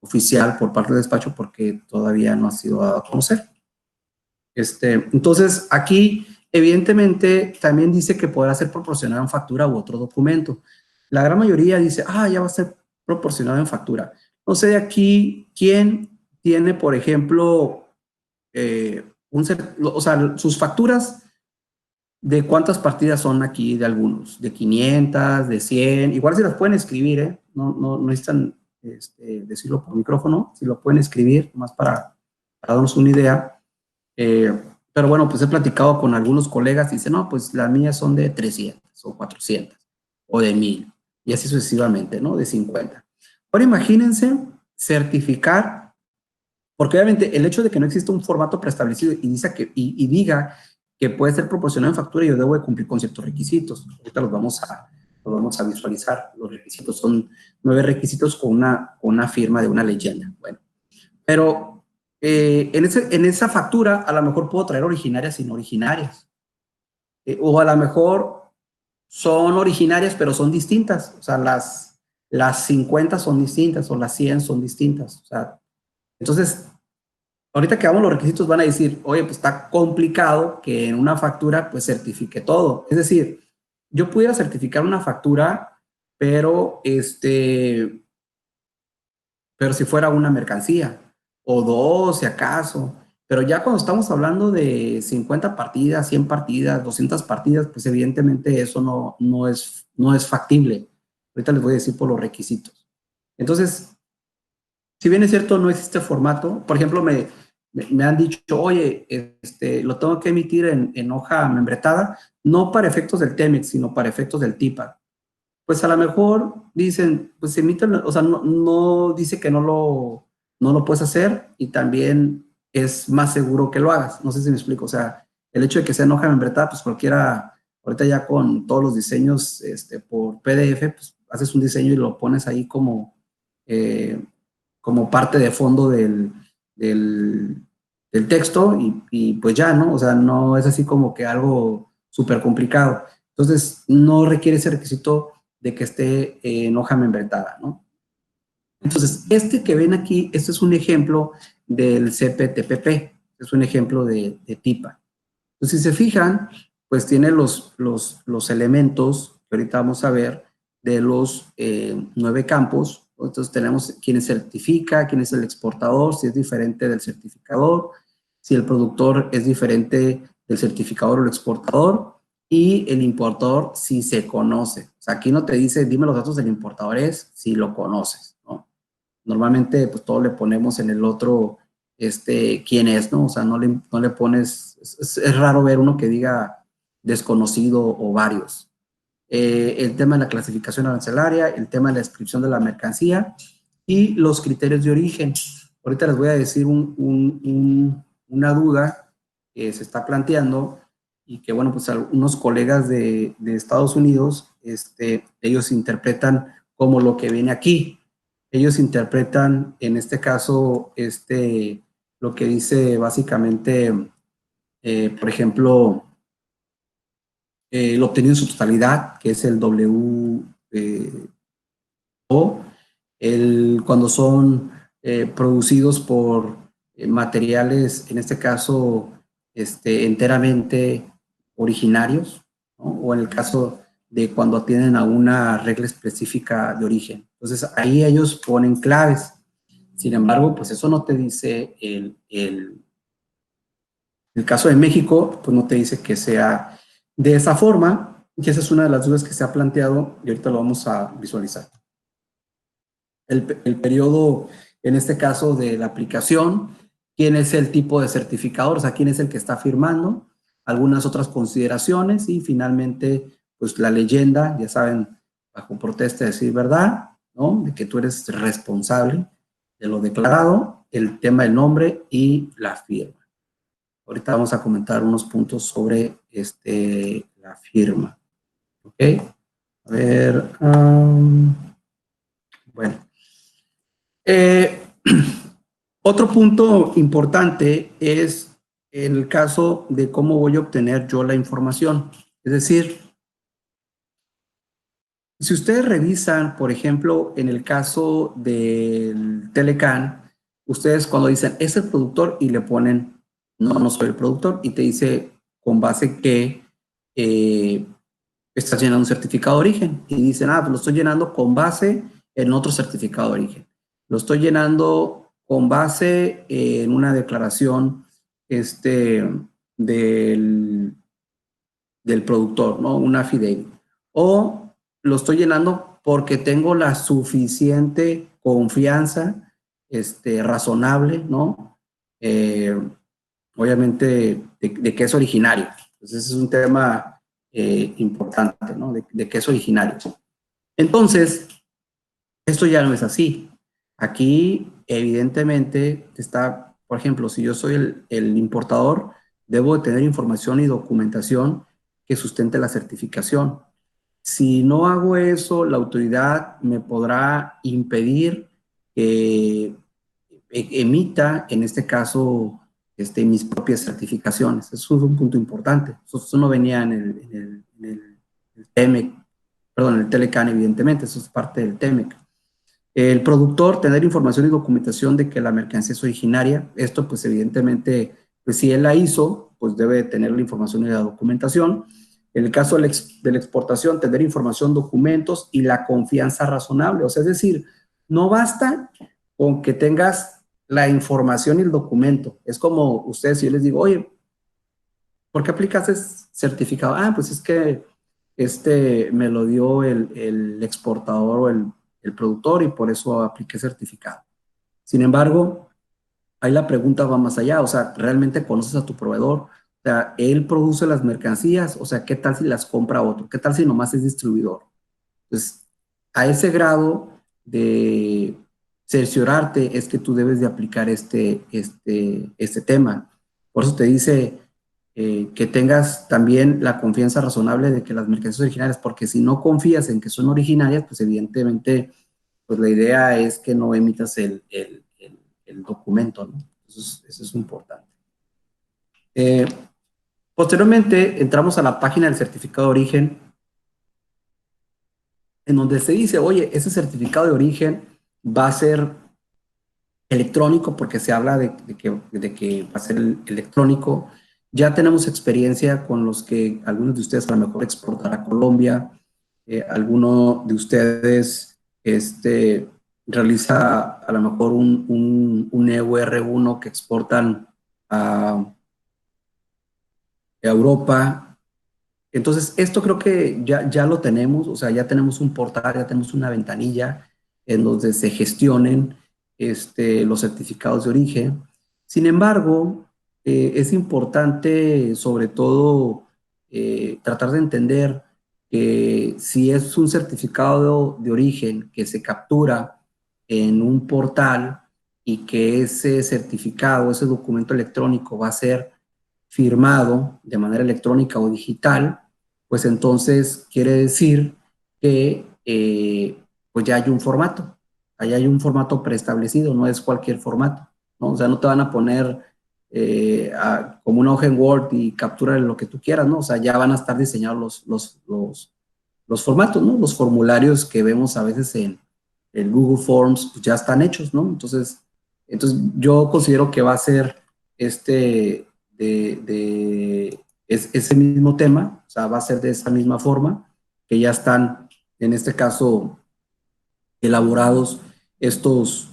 oficial por parte del despacho porque todavía no ha sido dado a conocer. Entonces, aquí, evidentemente, también dice que podrá ser proporcionado en factura u otro documento. La gran mayoría dice, ya va a ser proporcionado en factura. No sé de aquí quién tiene, por ejemplo, o sea, sus facturas, ¿de cuántas partidas son aquí de algunos? ¿De 500, de 100? Igual si las pueden escribir, ¿eh? No necesitan decirlo por micrófono, si lo pueden escribir, más para darnos una idea. Pero bueno, pues he platicado con algunos colegas y dicen, no, pues las mías son de 300 o 400 o de 1000 y así sucesivamente, ¿no? De 50. Ahora imagínense certificar, porque obviamente el hecho de que no exista un formato preestablecido y diga que puede ser proporcionado en factura, yo debo de cumplir con ciertos requisitos. Ahorita los vamos a visualizar. Los requisitos son 9 requisitos con una firma de una leyenda. Bueno, pero en esa factura a lo mejor puedo traer originarias y no originarias. O a lo mejor son originarias pero son distintas. O sea, las 50 son distintas o las 100 son distintas. O sea, entonces, ahorita que hagamos los requisitos van a decir, oye, pues está complicado que en una factura pues certifique todo. Es decir, yo pudiera certificar una factura, pero si fuera una mercancía, o 2 si acaso, pero ya cuando estamos hablando de 50 partidas, 100 partidas, 200 partidas, pues evidentemente eso no es factible. Ahorita les voy a decir por los requisitos. Entonces, si bien es cierto, no existe formato, por ejemplo, me han dicho, oye, lo tengo que emitir en hoja membretada, no para efectos del TEMEC, sino para efectos del TIPAD. Pues a lo mejor dicen, pues emiten, o sea, no dice que no lo puedes hacer y también es más seguro que lo hagas. No sé si me explico. O sea, el hecho de que sea en hoja membretada, pues cualquiera, ahorita ya con todos los diseños por PDF, pues haces un diseño y lo pones ahí como parte de fondo del texto y pues ya, ¿no? O sea, no es así como que algo súper complicado. Entonces, no requiere ese requisito de que esté en hoja membretada, ¿no? Entonces, que ven aquí, este es un ejemplo del CPTPP, es un ejemplo de TIPA. Entonces, si se fijan, pues tiene los elementos que ahorita vamos a ver de los 9 campos. Entonces, tenemos quién certifica, quién es el exportador, si es diferente del certificador, si el productor es diferente del certificador o el exportador, y el importador si se conoce. O sea, aquí no te dice, dime los datos del importador, es si lo conoces, ¿no? normalmente pues todo le ponemos en el otro, quién es, ¿no? O sea, no le pones, es raro ver uno que diga desconocido o varios. El tema de la clasificación arancelaria, el tema de la descripción de la mercancía y los criterios de origen. Ahorita les voy a decir una duda que se está planteando y que, bueno, pues algunos colegas de Estados Unidos, ellos interpretan como lo que viene aquí. Ellos interpretan, en este caso, lo que dice básicamente, por ejemplo, lo obtenido en su totalidad, que es el WO, cuando son producidos por materiales, en este caso, enteramente originarios, ¿no? O en el caso de cuando atienden a una regla específica de origen. Entonces, ahí ellos ponen claves. Sin embargo, pues eso no te dice el caso de México, pues no te dice que sea de esa forma, y esa es una de las dudas que se ha planteado y ahorita lo vamos a visualizar. El periodo, en este caso, de la aplicación, quién es el tipo de certificador, o sea, quién es el que está firmando, algunas otras consideraciones y finalmente, pues la leyenda, ya saben, bajo protesta de decir verdad, ¿no? De que tú eres responsable de lo declarado, el tema del nombre y la firma. Ahorita vamos a comentar unos puntos sobre la firma. ¿Ok? A ver. Bueno. Otro punto importante es en el caso de cómo voy a obtener yo la información. Es decir, si ustedes revisan, por ejemplo, en el caso del Telecan, ustedes cuando dicen, es el productor y le ponen, no, no soy el productor, y te dice con base que estás llenando un certificado de origen. Y dicen, pues lo estoy llenando con base en otro certificado de origen. Lo estoy llenando con base en una declaración del productor, ¿no? Una affidavit. O lo estoy llenando porque tengo la suficiente confianza razonable, ¿no? Obviamente de que es originario. Entonces, ese es un tema importante, ¿no? De que es originario. Entonces, esto ya no es así. Aquí, evidentemente, está, por ejemplo, si yo soy el importador, debo de tener información y documentación que sustente la certificación. Si no hago eso, la autoridad me podrá impedir que emita, en este caso, mis propias certificaciones. Eso es un punto importante. Eso no venía en el TEMEC, perdón, en el Telecan, evidentemente, eso es parte del TEMEC. El productor, tener información y documentación de que la mercancía es originaria. Esto, pues, evidentemente, pues, si él la hizo, pues debe tener la información y la documentación. En el caso de la exportación, tener información, documentos y la confianza razonable. O sea, es decir, no basta con que tengas la información y el documento. Es como ustedes, si yo les digo, oye, ¿por qué aplicaste certificado? Pues es que me lo dio el exportador o el productor y por eso apliqué certificado. Sin embargo, ahí la pregunta va más allá. O sea, ¿realmente conoces a tu proveedor? O sea, él produce las mercancías. O sea, ¿qué tal si las compra otro? ¿Qué tal si nomás es distribuidor? Pues a ese grado de cerciorarte es que tú debes de aplicar este tema. Por eso te dice que tengas también la confianza razonable de que las mercancías originales, porque si no confías en que son originarias, pues evidentemente, pues la idea es que no emitas el documento, ¿no? Eso es importante. Posteriormente, entramos a la página del certificado de origen, en donde se dice, oye, ese certificado de origen va a ser electrónico, porque se habla de que va a ser electrónico. Ya tenemos experiencia con los que algunos de ustedes a lo mejor exportan a Colombia, alguno de ustedes realiza a lo mejor un EUR1 que exportan a Europa. Entonces, esto creo que ya lo tenemos, o sea, ya tenemos un portal, ya tenemos una ventanilla en donde se gestionen los certificados de origen. Sin embargo, es importante, sobre todo, tratar de entender que si es un certificado de origen que se captura en un portal y que ese certificado, ese documento electrónico va a ser firmado de manera electrónica o digital, pues entonces quiere decir que pues ya hay un formato, allá hay un formato preestablecido, no es cualquier formato, ¿no? O sea, no te van a poner como una hoja en Word y captura lo que tú quieras, ¿no? O sea, ya van a estar diseñados los formatos, ¿no? Los formularios que vemos a veces en Google Forms, pues ya están hechos, ¿no? Entonces yo considero que va a ser ese mismo tema, o sea, va a ser de esa misma forma, que ya están, en este caso, elaborados estos,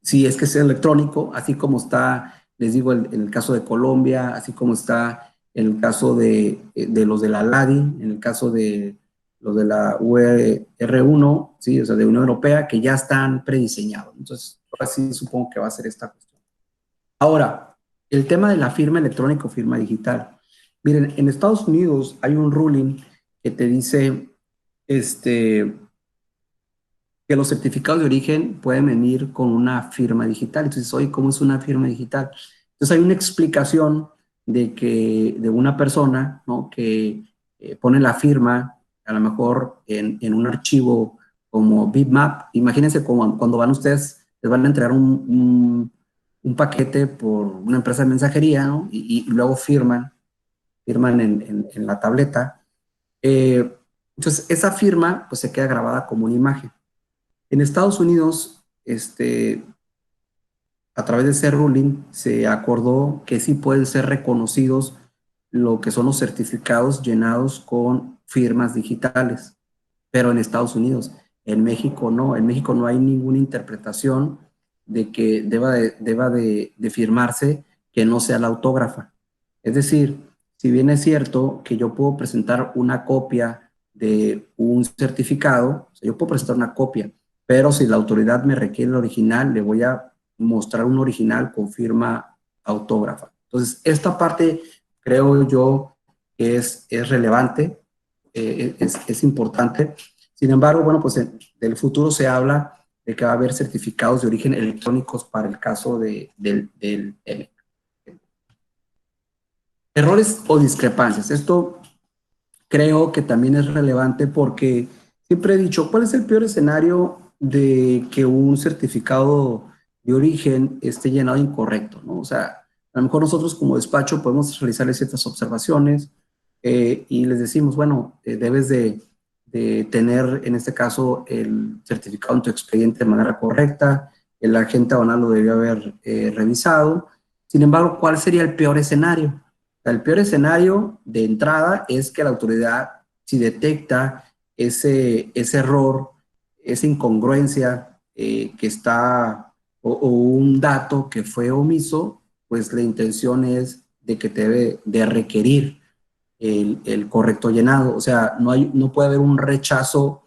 si es que es electrónico, así como está, les digo, en el caso de Colombia, así como está en el caso de los de la LADI, en el caso de los de la UR1, ¿sí? O sea, de Unión Europea, que ya están prediseñados. Entonces, ahora sí supongo que va a ser esta cuestión. Ahora, el tema de la firma electrónica o firma digital. Miren, en Estados Unidos hay un ruling que te dice que los certificados de origen pueden venir con una firma digital. Entonces, oye, ¿cómo es una firma digital? Entonces, hay una explicación de una persona, ¿no? Que pone la firma, a lo mejor en un archivo como Bitmap. Imagínense cuando van ustedes, les van a entregar un paquete por una empresa de mensajería, ¿no? Y luego firman en la tableta. Entonces, esa firma pues se queda grabada como una imagen. En Estados Unidos, a través de ese ruling, se acordó que sí pueden ser reconocidos lo que son los certificados llenados con firmas digitales, pero en Estados Unidos. En México no. En México no hay ninguna interpretación de que deba de firmarse que no sea la autógrafa. Es decir, si bien es cierto que yo puedo presentar una copia de un certificado, o sea, yo puedo presentar una copia, pero si la autoridad me requiere el original, le voy a mostrar un original con firma autógrafa. Entonces, esta parte creo yo que es relevante, es importante. Sin embargo, bueno, pues del futuro se habla de que va a haber certificados de origen electrónicos para el caso del ELEC. Errores o discrepancias. Esto creo que también es relevante porque siempre he dicho, ¿cuál es el peor escenario de que un certificado de origen esté llenado incorrecto, ¿no? O sea, a lo mejor nosotros como despacho podemos realizarle ciertas observaciones y les decimos, bueno, debes de tener, en este caso, el certificado en tu expediente de manera correcta, el agente aduanal lo debió haber revisado. Sin embargo, ¿cuál sería el peor escenario? El peor escenario de entrada es que la autoridad, si detecta ese error, esa incongruencia que está, o un dato que fue omiso, pues la intención es de que te debe de requerir el correcto llenado. O sea, no puede haber un rechazo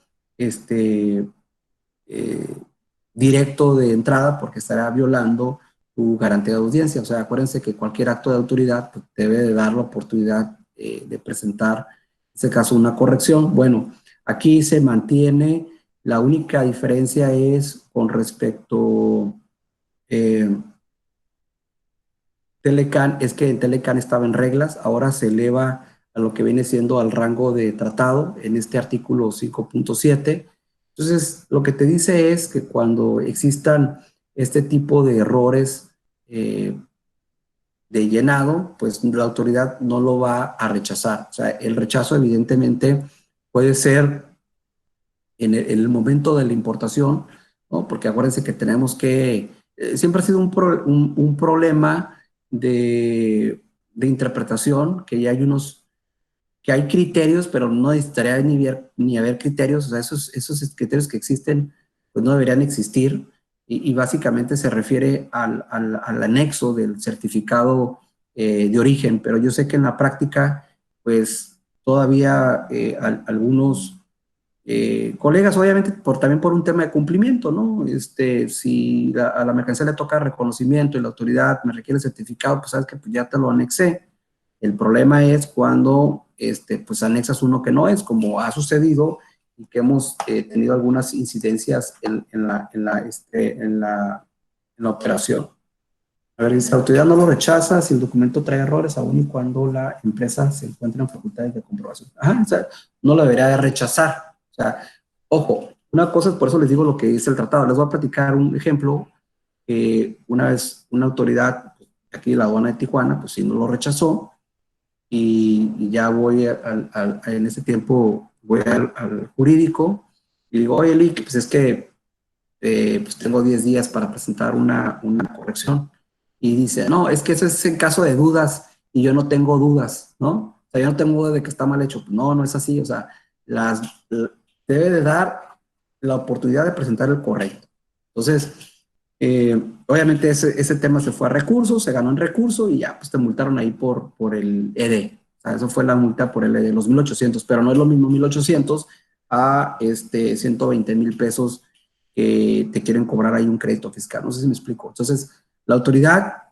directo de entrada porque estará violando tu garantía de audiencia. O sea, acuérdense que cualquier acto de autoridad pues, debe de dar la oportunidad de presentar, en este caso, una corrección. Bueno, aquí se mantiene, la única diferencia es con respecto Telecan, es que en Telecan estaba en reglas, ahora se eleva a lo que viene siendo al rango de tratado en este artículo 5.7. Entonces, lo que te dice es que cuando existan este tipo de errores de llenado, pues la autoridad no lo va a rechazar. O sea, el rechazo evidentemente puede ser en el momento de la importación, ¿no? Porque acuérdense que tenemos que, siempre ha sido un problema de interpretación, que ya hay que hay criterios, pero no necesitaría ni haber criterios, o sea, esos criterios que existen, pues no deberían existir, y básicamente se refiere al anexo del certificado de origen, pero yo sé que en la práctica, pues todavía algunos colegas, obviamente, también por un tema de cumplimiento, ¿no? Si a la mercancía le toca reconocimiento y la autoridad me requiere certificado, pues sabes que pues ya te lo anexé. El problema es cuando, pues anexas uno que no es, como ha sucedido y que hemos tenido algunas incidencias en la operación. A ver, dice, la autoridad no lo rechaza si el documento trae errores, aun y cuando la empresa se encuentra en facultades de comprobación. Ajá, o sea, no lo debería de rechazar. O sea, ojo, una cosa es, por eso les digo lo que dice el tratado. Les voy a platicar un ejemplo. Una vez una autoridad, aquí de la aduana de Tijuana, pues sí no lo rechazó, y ya voy en ese tiempo, voy al jurídico, y digo, oye, Lick, pues es que pues tengo 10 días para presentar una corrección. Y dice, no, es que eso es en caso de dudas y yo no tengo dudas, ¿no? O sea, yo no tengo duda de que está mal hecho. No, no es así. O sea, debe de dar la oportunidad de presentar el correcto. Entonces, obviamente ese tema se fue a recursos, se ganó en recurso y ya, pues te multaron ahí por el ED. O sea, eso fue la multa por el ED, los 1,800, pero no es lo mismo 1,800 a 120,000 pesos que te quieren cobrar ahí un crédito fiscal. No sé si me explico. Entonces, la autoridad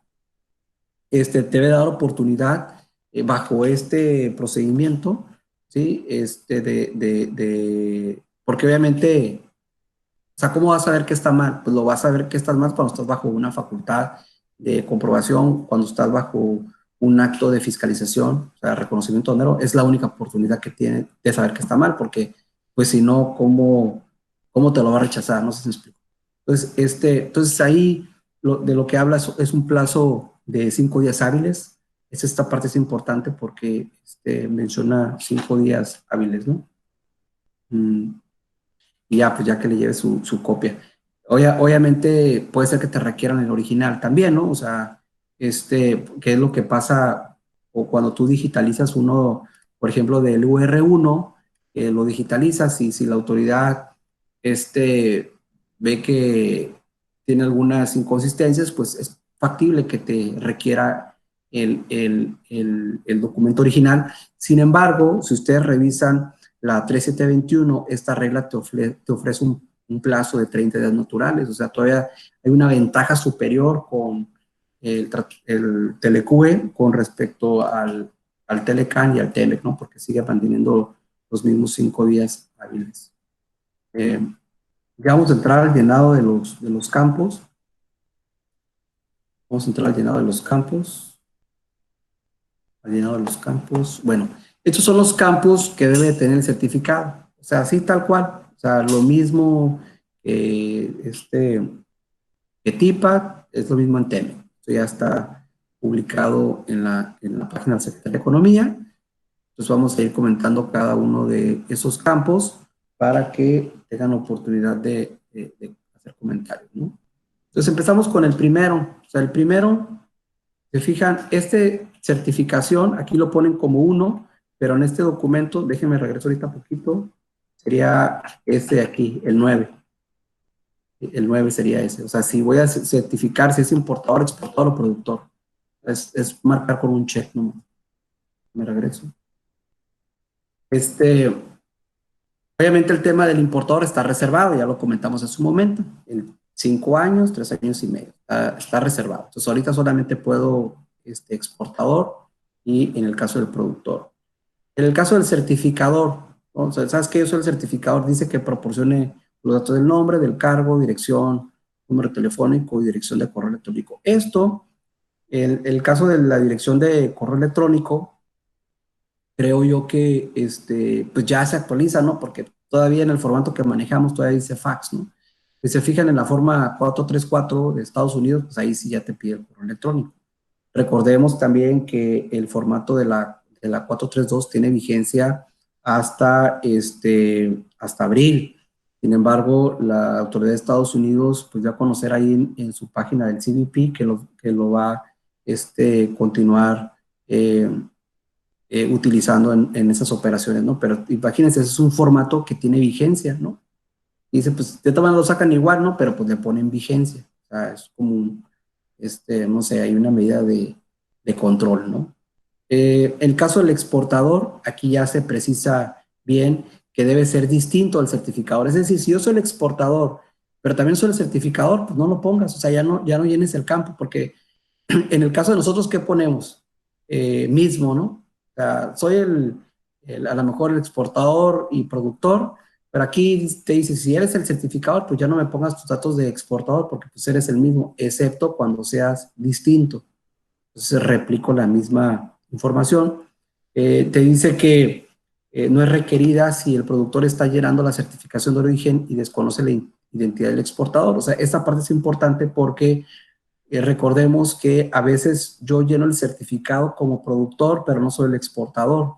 te debe dar oportunidad bajo este procedimiento, ¿sí? Porque obviamente, o sea, ¿cómo vas a saber que está mal? Pues lo vas a ver que estás mal cuando estás bajo una facultad de comprobación, cuando estás bajo un acto de fiscalización, o sea, reconocimiento donero, es la única oportunidad que tiene de saber que está mal, porque, pues si no, ¿cómo te lo va a rechazar? No sé si me explico. Entonces ahí de lo que habla es un plazo de 5 días hábiles. Esta parte es importante porque menciona 5 días hábiles, ¿no? Y ya, pues ya que le lleve su copia. Obviamente puede ser que te requieran el original también, ¿no? O sea, ¿qué es lo que pasa o cuando tú digitalizas uno, por ejemplo, del UR1, lo digitalizas y si la autoridad ve que tiene algunas inconsistencias, pues es factible que te requiera el documento original. Sin embargo, si ustedes revisan la 3721, esta regla te ofrece un plazo de 30 días naturales, o sea, todavía hay una ventaja superior con el Telecue con respecto al Telecan y al Telec, ¿no? Porque sigue manteniendo los mismos 5 días hábiles. Ya vamos a entrar al llenado de los campos. Vamos a entrar al llenado de los campos. Al llenado de los campos. Bueno, estos son los campos que debe tener el certificado. O sea, así tal cual. O sea, lo mismo que TIPAC, es lo mismo en TEME. Esto ya está publicado en la página del Secretario de Economía. Entonces vamos a ir comentando cada uno de esos campos para que tengan oportunidad de hacer comentarios, ¿no? Entonces empezamos con el primero. O sea, el primero, se fijan, certificación, aquí lo ponen como 1, pero en este documento, déjenme regreso ahorita un poquito, sería este de aquí, el 9. El 9 sería ese. O sea, si voy a certificar si es importador, exportador o productor. Es marcar con un check, ¿no? Me regreso. Obviamente el tema del importador está reservado, ya lo comentamos en su momento. En 5 años, 3 años y medio. Está reservado. Entonces ahorita solamente puedo exportador y en el caso del productor. En el caso del certificador, ¿no? O sea, ¿sabes qué? Eso el certificador dice que proporcione los datos del nombre, del cargo, dirección, número telefónico y dirección de correo electrónico. Esto, el caso de la dirección de correo electrónico, creo yo que pues ya se actualiza, ¿no? Porque todavía en el formato que manejamos todavía dice fax, ¿no? Si se fijan en la forma 434 de Estados Unidos, pues ahí sí ya te pide el correo electrónico. Recordemos también que el formato de la 432 tiene vigencia hasta abril. Sin embargo, la autoridad de Estados Unidos, pues ya a conocer ahí en su página del CBP que lo va a continuar utilizando en esas operaciones, ¿no? Pero imagínense, ese es un formato que tiene vigencia, ¿no? Y dice, pues de todas maneras lo sacan igual, ¿no? Pero pues le ponen vigencia. O sea, es como un, no sé, hay una medida de control, ¿no? El caso del exportador, aquí ya se precisa bien que debe ser distinto al certificador. Es decir, si yo soy el exportador, pero también soy el certificador, pues no lo pongas, o sea, ya no llenes el campo, porque en el caso de nosotros, ¿qué ponemos? Mismo, ¿no? O sea, soy a lo mejor el exportador y productor, pero aquí te dice, si eres el certificador, pues ya no me pongas tus datos de exportador, porque pues eres el mismo, excepto cuando seas distinto. Entonces replico la misma información. Te dice que no es requerida si el productor está llenando la certificación de origen y desconoce la identidad del exportador. O sea, esta parte es importante porque recordemos que a veces yo lleno el certificado como productor, pero no soy el exportador.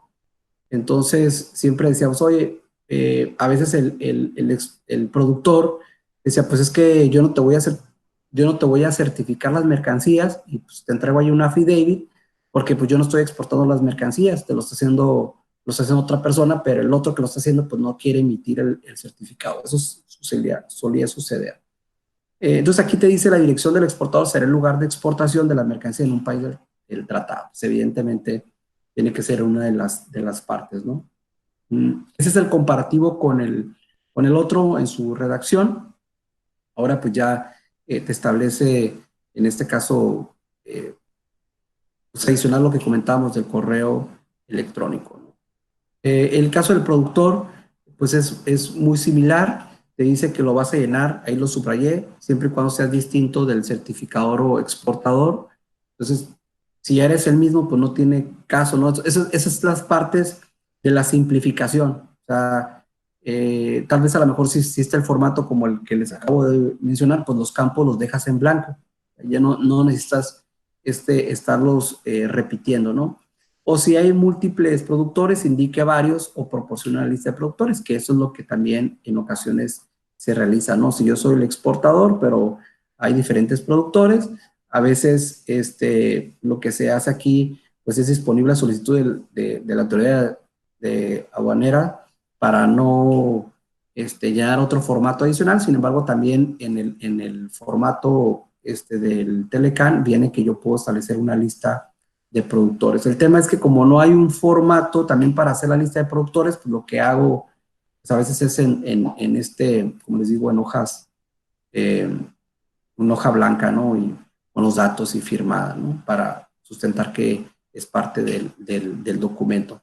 Entonces, siempre decíamos, oye, a veces el productor decía, pues es que yo no te voy a certificar las mercancías y pues te entrego ahí una affidavit porque pues yo no estoy exportando las mercancías, lo está haciendo otra persona, pero el otro que lo está haciendo pues no quiere emitir el certificado. Eso solía suceder. Entonces aquí te dice la dirección del exportador será el lugar de exportación de la mercancía en un país del tratado. Pues, evidentemente tiene que ser una de las partes, ¿no? Ese es el comparativo con el otro en su redacción. Ahora pues ya te establece, en este caso, pues adicional lo que comentábamos del correo electrónico, ¿no? El caso del productor, pues es muy similar. Te dice que lo vas a llenar, ahí lo subrayé, siempre y cuando seas distinto del certificador o exportador. Entonces, si ya eres el mismo, pues no tiene caso, ¿no? Esas son las partes de la simplificación. O sea, tal vez a lo mejor si está el formato como el que les acabo de mencionar, pues los campos los dejas en blanco. Ya no necesitas estarlos repitiendo, ¿no? O si hay múltiples productores, indique varios o proporcione una lista de productores, que eso es lo que también en ocasiones se realiza, ¿no? Si yo soy el exportador, pero hay diferentes productores, a veces lo que se hace aquí, pues es disponible a solicitud de la autoridad de aduanera para no llenar otro formato adicional. Sin embargo, también en el formato del Telecan viene que yo puedo establecer una lista de productores. El tema es que como no hay un formato también para hacer la lista de productores, pues lo que hago pues a veces es como les digo, en hojas, una hoja blanca, ¿no? Y con los datos y firmada, ¿no? Para sustentar que es parte del documento.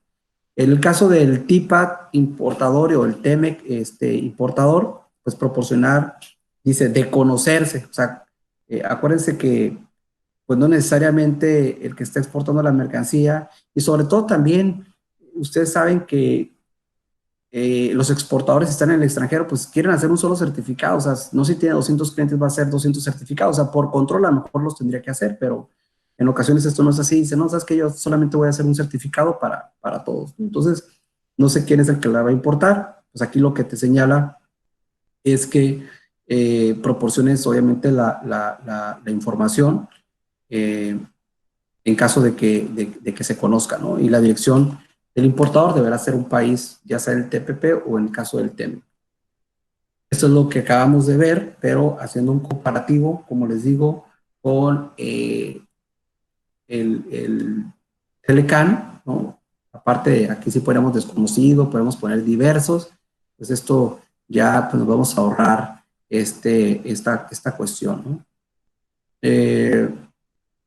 En el caso del TIPAD importador o el TEMEC importador, pues proporcionar, dice, de conocerse. O sea, acuérdense que pues no necesariamente el que está exportando la mercancía, y sobre todo también, ustedes saben que los exportadores están en el extranjero, pues quieren hacer un solo certificado, o sea, no si tiene 200 clientes va a ser 200 certificados, o sea, por control a lo mejor los tendría que hacer, pero en ocasiones esto no es así, dice, no, sabes que yo solamente voy a hacer un certificado para todos. Entonces, no sé quién es el que la va a importar, pues aquí lo que te señala es que proporciones obviamente la información, en caso de que se conozca, ¿no? Y la dirección del importador deberá ser un país, ya sea el TPP o en el caso del TEMEC. Esto es lo que acabamos de ver, pero haciendo un comparativo, como les digo, con el Telecan, ¿no? Aparte, aquí sí ponemos desconocido, podemos poner diversos, pues esto ya pues, nos vamos a ahorrar esta cuestión, ¿no?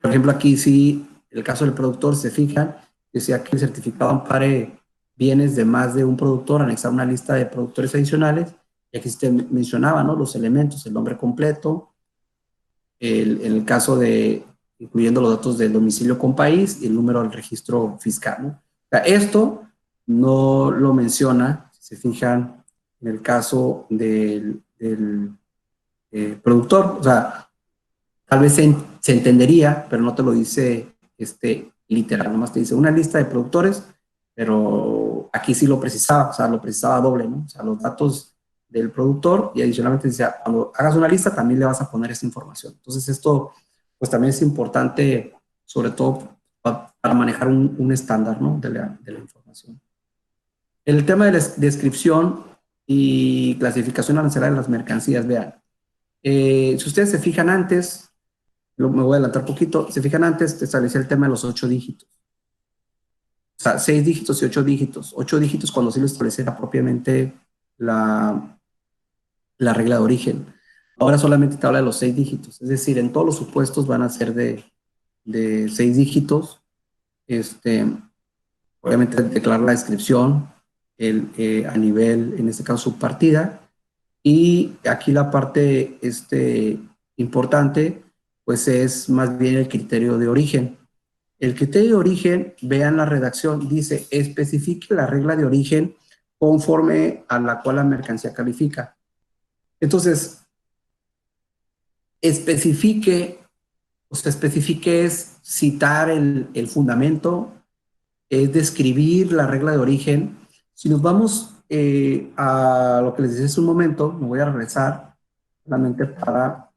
Por ejemplo, aquí sí, el caso del productor, se fijan, decía que el certificado ampare bienes de más de un productor, anexar una lista de productores adicionales, y aquí se mencionaba, ¿no? Los elementos, el nombre completo, en el caso de, incluyendo los datos del domicilio con país y el número del registro fiscal, ¿no? O sea, esto no lo menciona, si se fijan, en el caso del productor, o sea, tal vez se entendería, pero no te lo dice literal, nomás te dice una lista de productores, pero aquí sí lo precisaba, o sea, lo precisaba doble, ¿no? O sea, los datos del productor y adicionalmente decía, cuando hagas una lista también le vas a poner esa información. Entonces esto, pues también es importante, sobre todo para manejar un estándar, ¿no? de la información. El tema de la descripción y clasificación arancelaria de las mercancías, vean, si ustedes se fijan antes, me voy a adelantar un poquito, se fijan antes, te establecía el tema de los 8 dígitos. sea, 6 dígitos y 8 dígitos. 8 dígitos cuando sí lo estableciera propiamente la regla de origen. Ahora solamente te habla de los 6 dígitos. Es decir, en todos los supuestos van a ser de 6 dígitos. Obviamente declarar la descripción a nivel, en este caso, subpartida. Y aquí la parte importante, pues es más bien el criterio de origen. El criterio de origen, vean la redacción, dice, especifique la regla de origen conforme a la cual la mercancía califica. Entonces, especifique es citar el fundamento, es describir la regla de origen. Si nos vamos a lo que les decía hace un momento, me voy a regresar solamente para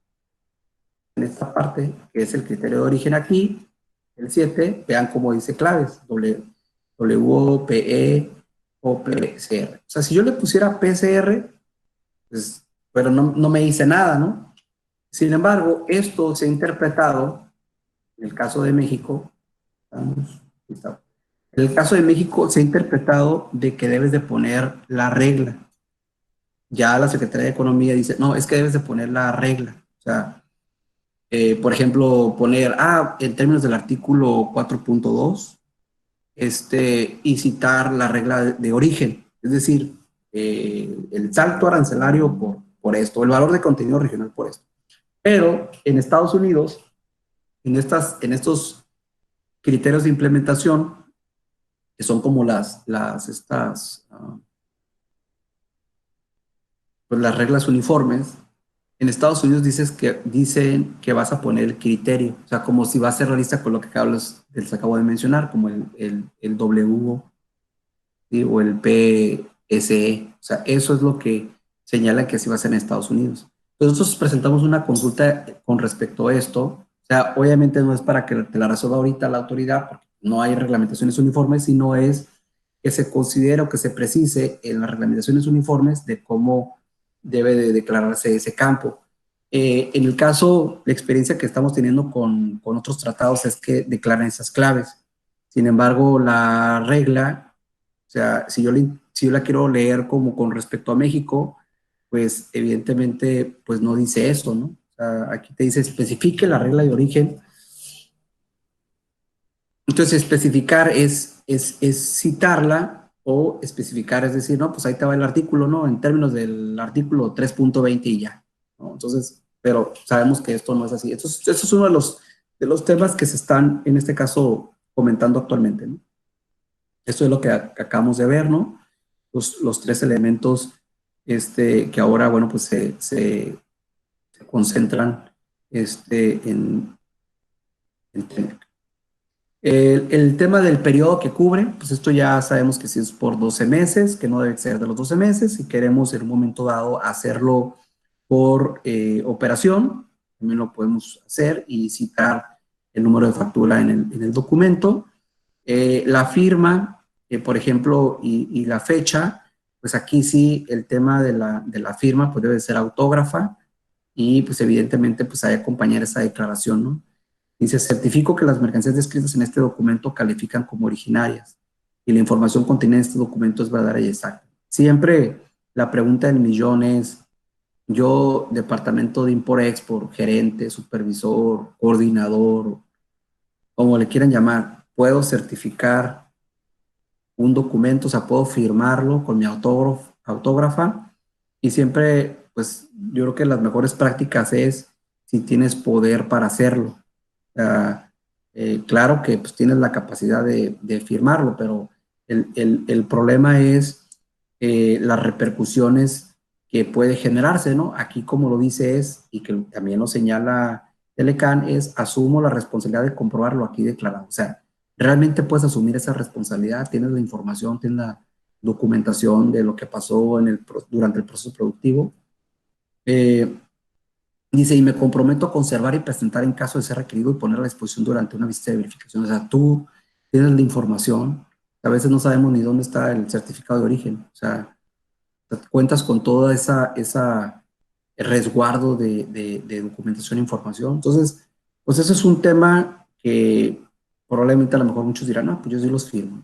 en esta parte, que es el criterio de origen aquí, el 7, vean cómo dice claves, WO, PE o PCR. O sea, si yo le pusiera PCR, pues, pero no me dice nada, ¿no? Sin embargo, esto se ha interpretado, en el caso de México, en el caso de México se ha interpretado de que debes de poner la regla. Ya la Secretaría de Economía dice, no, es que debes de poner la regla. O sea, por ejemplo, poner, en términos del artículo 4.2, y citar la regla de origen. Es decir, el salto arancelario por esto, el valor de contenido regional por esto. Pero en Estados Unidos, en estos criterios de implementación, que son como pues las reglas uniformes, en Estados Unidos dicen que vas a poner el criterio, o sea, como si va a ser realista con lo que les acabo de mencionar, como el W, ¿sí? O el PSE, o sea, eso es lo que señala que así va a ser en Estados Unidos. Entonces nosotros presentamos una consulta con respecto a esto, o sea, obviamente no es para que te la resuelva ahorita la autoridad, porque no hay reglamentaciones uniformes, sino es que se considere o que se precise en las reglamentaciones uniformes de cómo debe de declararse ese campo. En el caso, la experiencia que estamos teniendo con otros tratados es que declaran esas claves. Sin embargo, la regla, o sea, si yo la quiero leer como con respecto a México, pues evidentemente pues no dice eso, ¿no? O sea, aquí te dice especifique la regla de origen. Entonces, especificar es citarla, o especificar es decir, no, pues ahí te va el artículo, ¿no? En términos del artículo 3.20 y ya, ¿no? Entonces, pero sabemos que esto no es así. Esto es uno de los temas que se están, en este caso, comentando actualmente, ¿no? Esto es lo que acabamos de ver, ¿no? Los 3 elementos que ahora, bueno, pues se concentran en tener. El tema del periodo que cubre, pues esto ya sabemos que si es por 12 meses, que no debe ser de los 12 meses, si queremos en un momento dado hacerlo por operación, también lo podemos hacer y citar el número de factura en el documento. La firma, por ejemplo, y la fecha, pues aquí sí el tema de la firma pues debe ser autógrafa y pues evidentemente pues hay que acompañar esa declaración, ¿no? Dice, certifico que las mercancías descritas en este documento califican como originarias y la información contenida en este documento es verdadera y exacta. Siempre la pregunta del millón es, yo, departamento de Import-Export, gerente, supervisor, coordinador, como le quieran llamar, ¿puedo certificar un documento? O sea, ¿puedo firmarlo con mi autógrafa? Y siempre, pues, yo creo que las mejores prácticas es si tienes poder para hacerlo. Claro que pues, tienes la capacidad de firmarlo, pero el problema es las repercusiones que puede generarse, ¿no? Aquí, como lo dice y que también lo señala Telecan, asumo la responsabilidad de comprobarlo aquí declarado. O sea, realmente puedes asumir esa responsabilidad, tienes la información, tienes la documentación de lo que pasó durante el proceso productivo. Dice, y me comprometo a conservar y presentar en caso de ser requerido y poner a la disposición durante una visita de verificación. O sea, tú tienes la información, a veces no sabemos ni dónde está el certificado de origen. O sea, cuentas con toda esa resguardo de documentación e información. Entonces, pues ese es un tema que probablemente a lo mejor muchos dirán, no, pues yo sí los firmo.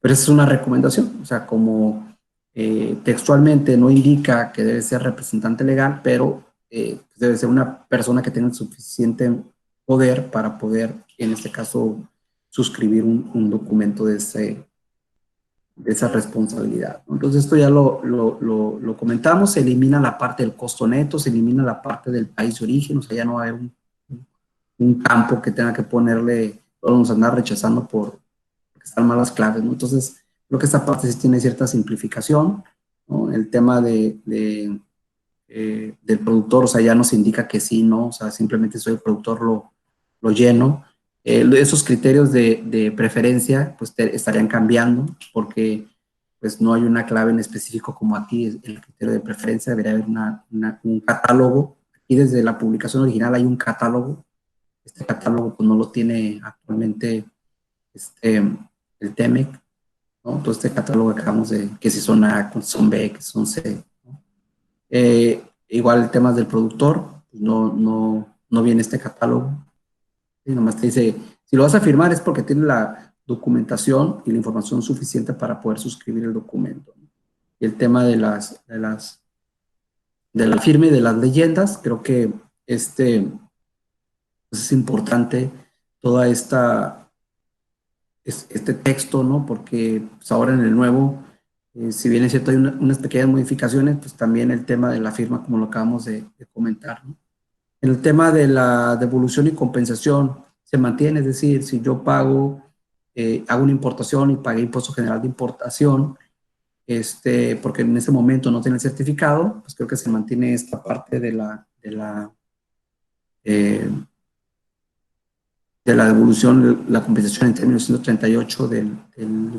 Pero esa es una recomendación, o sea, como textualmente no indica que debe ser representante legal, pero debe ser una persona que tenga el suficiente poder para poder, en este caso, suscribir un documento de esa responsabilidad, ¿no? Entonces esto ya lo comentamos, se elimina la parte del costo neto, se elimina la parte del país de origen, o sea, ya no va a haber un campo que tenga que ponerle, vamos a andar rechazando porque están malas claves, ¿no? Entonces, creo que esta parte sí tiene cierta simplificación, ¿no? El tema del productor, o sea, ya nos indica que sí, ¿no? O sea, simplemente soy el productor, lo lleno. Esos criterios de preferencia, pues estarían cambiando, porque pues no hay una clave en específico como aquí, el criterio de preferencia, debería haber un catálogo. Aquí desde la publicación original hay un catálogo. Este catálogo pues no lo tiene actualmente el TEMEC, ¿no? Todo este catálogo que acabamos de, que si son A, que son B, que son C, ¿no? Igual el tema del productor, pues no viene este catálogo. Y nomás te dice, si lo vas a firmar es porque tiene la documentación y la información suficiente para poder suscribir el documento, ¿no? Y el tema de la firma y de las leyendas, creo que pues es importante toda este texto, ¿no? Porque pues ahora en el nuevo, si bien es cierto hay unas pequeñas modificaciones, pues también el tema de la firma, como lo acabamos de comentar, ¿no? En el tema de la devolución y compensación se mantiene, es decir, si yo pago, hago una importación y pagué impuesto general de importación, porque en ese momento no tiene el certificado, pues creo que se mantiene esta parte de la devolución, la compensación en términos 138 del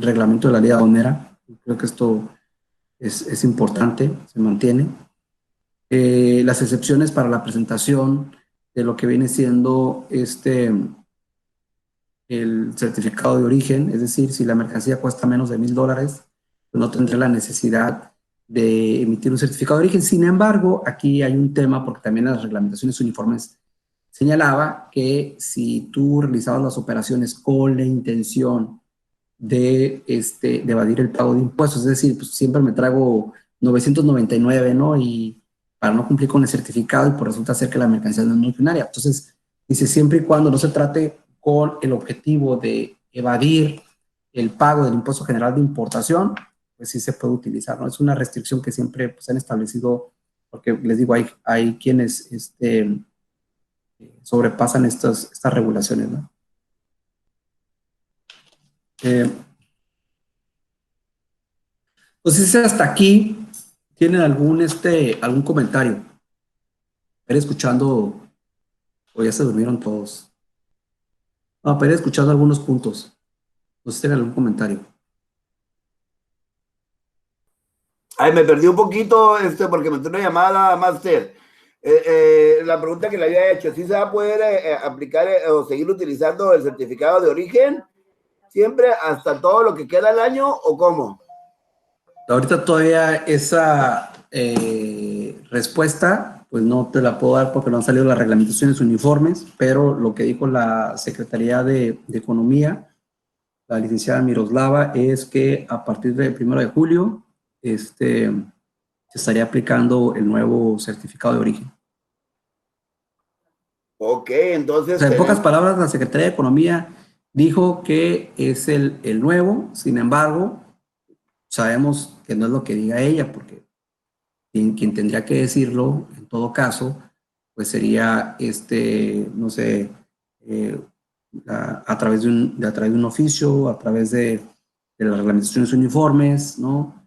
reglamento de la ley aduanera. Creo que esto es importante, se mantiene. Las excepciones para la presentación de lo que viene siendo el certificado de origen, es decir, si la mercancía cuesta menos de $1,000, pues no tendré la necesidad de emitir un certificado de origen. Sin embargo, aquí hay un tema, porque también las reglamentaciones uniformes señalaba que si tú realizabas las operaciones con la intención de evadir el pago de impuestos, es decir, pues siempre me traigo 999, ¿no? Y para no cumplir con el certificado y por resulta ser que la mercancía no es originaria. Entonces, dice, siempre y cuando no se trate con el objetivo de evadir el pago del impuesto general de importación, pues sí se puede utilizar, ¿no? Es una restricción que siempre pues, han establecido, porque les digo, hay quienes sobrepasan estas regulaciones, ¿no? Pues hasta aquí. ¿Tienen algún comentario? Para ir escuchando, o ya se durmieron todos. No, para ir escuchando algunos puntos. No sé si tienen algún comentario. Ay, me perdí un poquito, porque me entró una llamada, Master. La pregunta que le había hecho, ¿sí se va a poder aplicar o seguir utilizando el certificado de origen siempre hasta todo lo que queda el año o cómo? Ahorita todavía esa respuesta, pues no te la puedo dar porque no han salido las reglamentaciones uniformes, pero lo que dijo la Secretaría de Economía, la licenciada Miroslava, es que a partir del 1 de julio se estaría aplicando el nuevo certificado de origen. Ok, entonces... O sea, en pocas palabras, la Secretaría de Economía dijo que es el nuevo, sin embargo, sabemos que no es lo que diga ella, porque quien tendría que decirlo, en todo caso, pues sería, no sé, a través de un oficio, a través de las reglamentaciones uniformes, ¿no?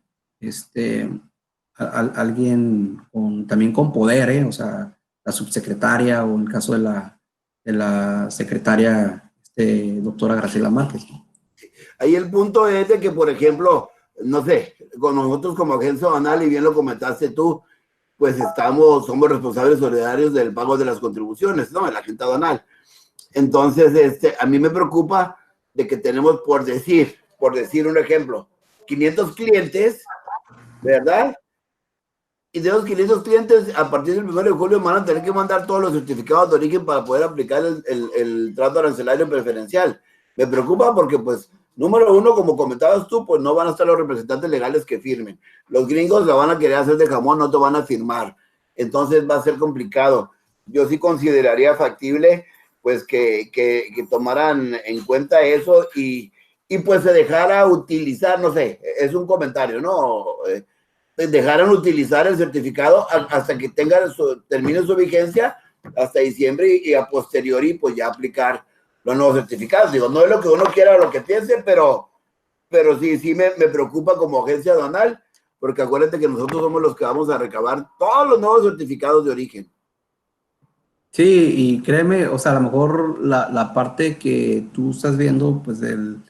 Alguien también con poder, o sea, la subsecretaria o en el caso de la secretaria, doctora Graciela Márquez, ¿no? Ahí el punto es de que, por ejemplo, no sé, con nosotros como agencia aduanal, y bien lo comentaste tú, pues somos responsables solidarios del pago de las contribuciones, ¿no? En la agente aduanal. Entonces, a mí me preocupa de que tenemos, por decir un ejemplo, 500 clientes, ¿verdad? Y de esos 500 clientes, a partir del 1 de julio van a tener que mandar todos los certificados de origen para poder aplicar el trato arancelario preferencial. Me preocupa porque, pues, Número uno, como comentabas tú, pues no van a estar los representantes legales que firmen. Los gringos la van a querer hacer de jamón, no te van a firmar. Entonces va a ser complicado. Yo sí consideraría factible, pues, que tomaran en cuenta eso y pues se dejara utilizar, no sé, es un comentario, ¿no? Dejaran utilizar el certificado hasta que termine su vigencia hasta diciembre y a posteriori pues ya aplicar los nuevos certificados. Digo, no es lo que uno quiera o lo que piense, pero sí me preocupa como agencia aduanal, porque acuérdate que nosotros somos los que vamos a recabar todos los nuevos certificados de origen. Sí, y créeme, o sea, a lo mejor la parte que tú estás viendo, pues del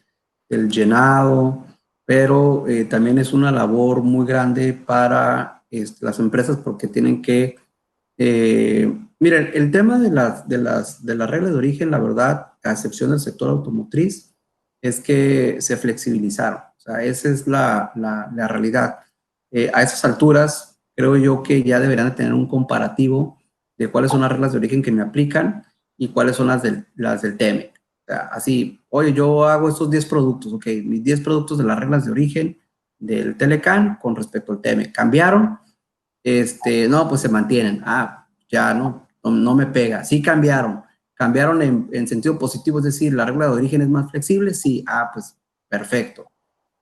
llenado, pero también es una labor muy grande para las empresas porque tienen que, miren, el tema de las reglas de origen, la verdad, a excepción del sector automotriz, es que se flexibilizaron. O sea, esa es la realidad. A esas alturas, creo yo que ya deberían de tener un comparativo de cuáles son las reglas de origen que me aplican y cuáles son las del TEMEC. O sea, así, oye, yo hago estos 10 productos, ok, mis 10 productos de las reglas de origen del Telecan con respecto al TEMEC. ¿Cambiaron? No, pues se mantienen. Ah, ya no me pega. Sí cambiaron. Cambiaron en sentido positivo, es decir, la regla de origen es más flexible. Sí, ah, pues perfecto.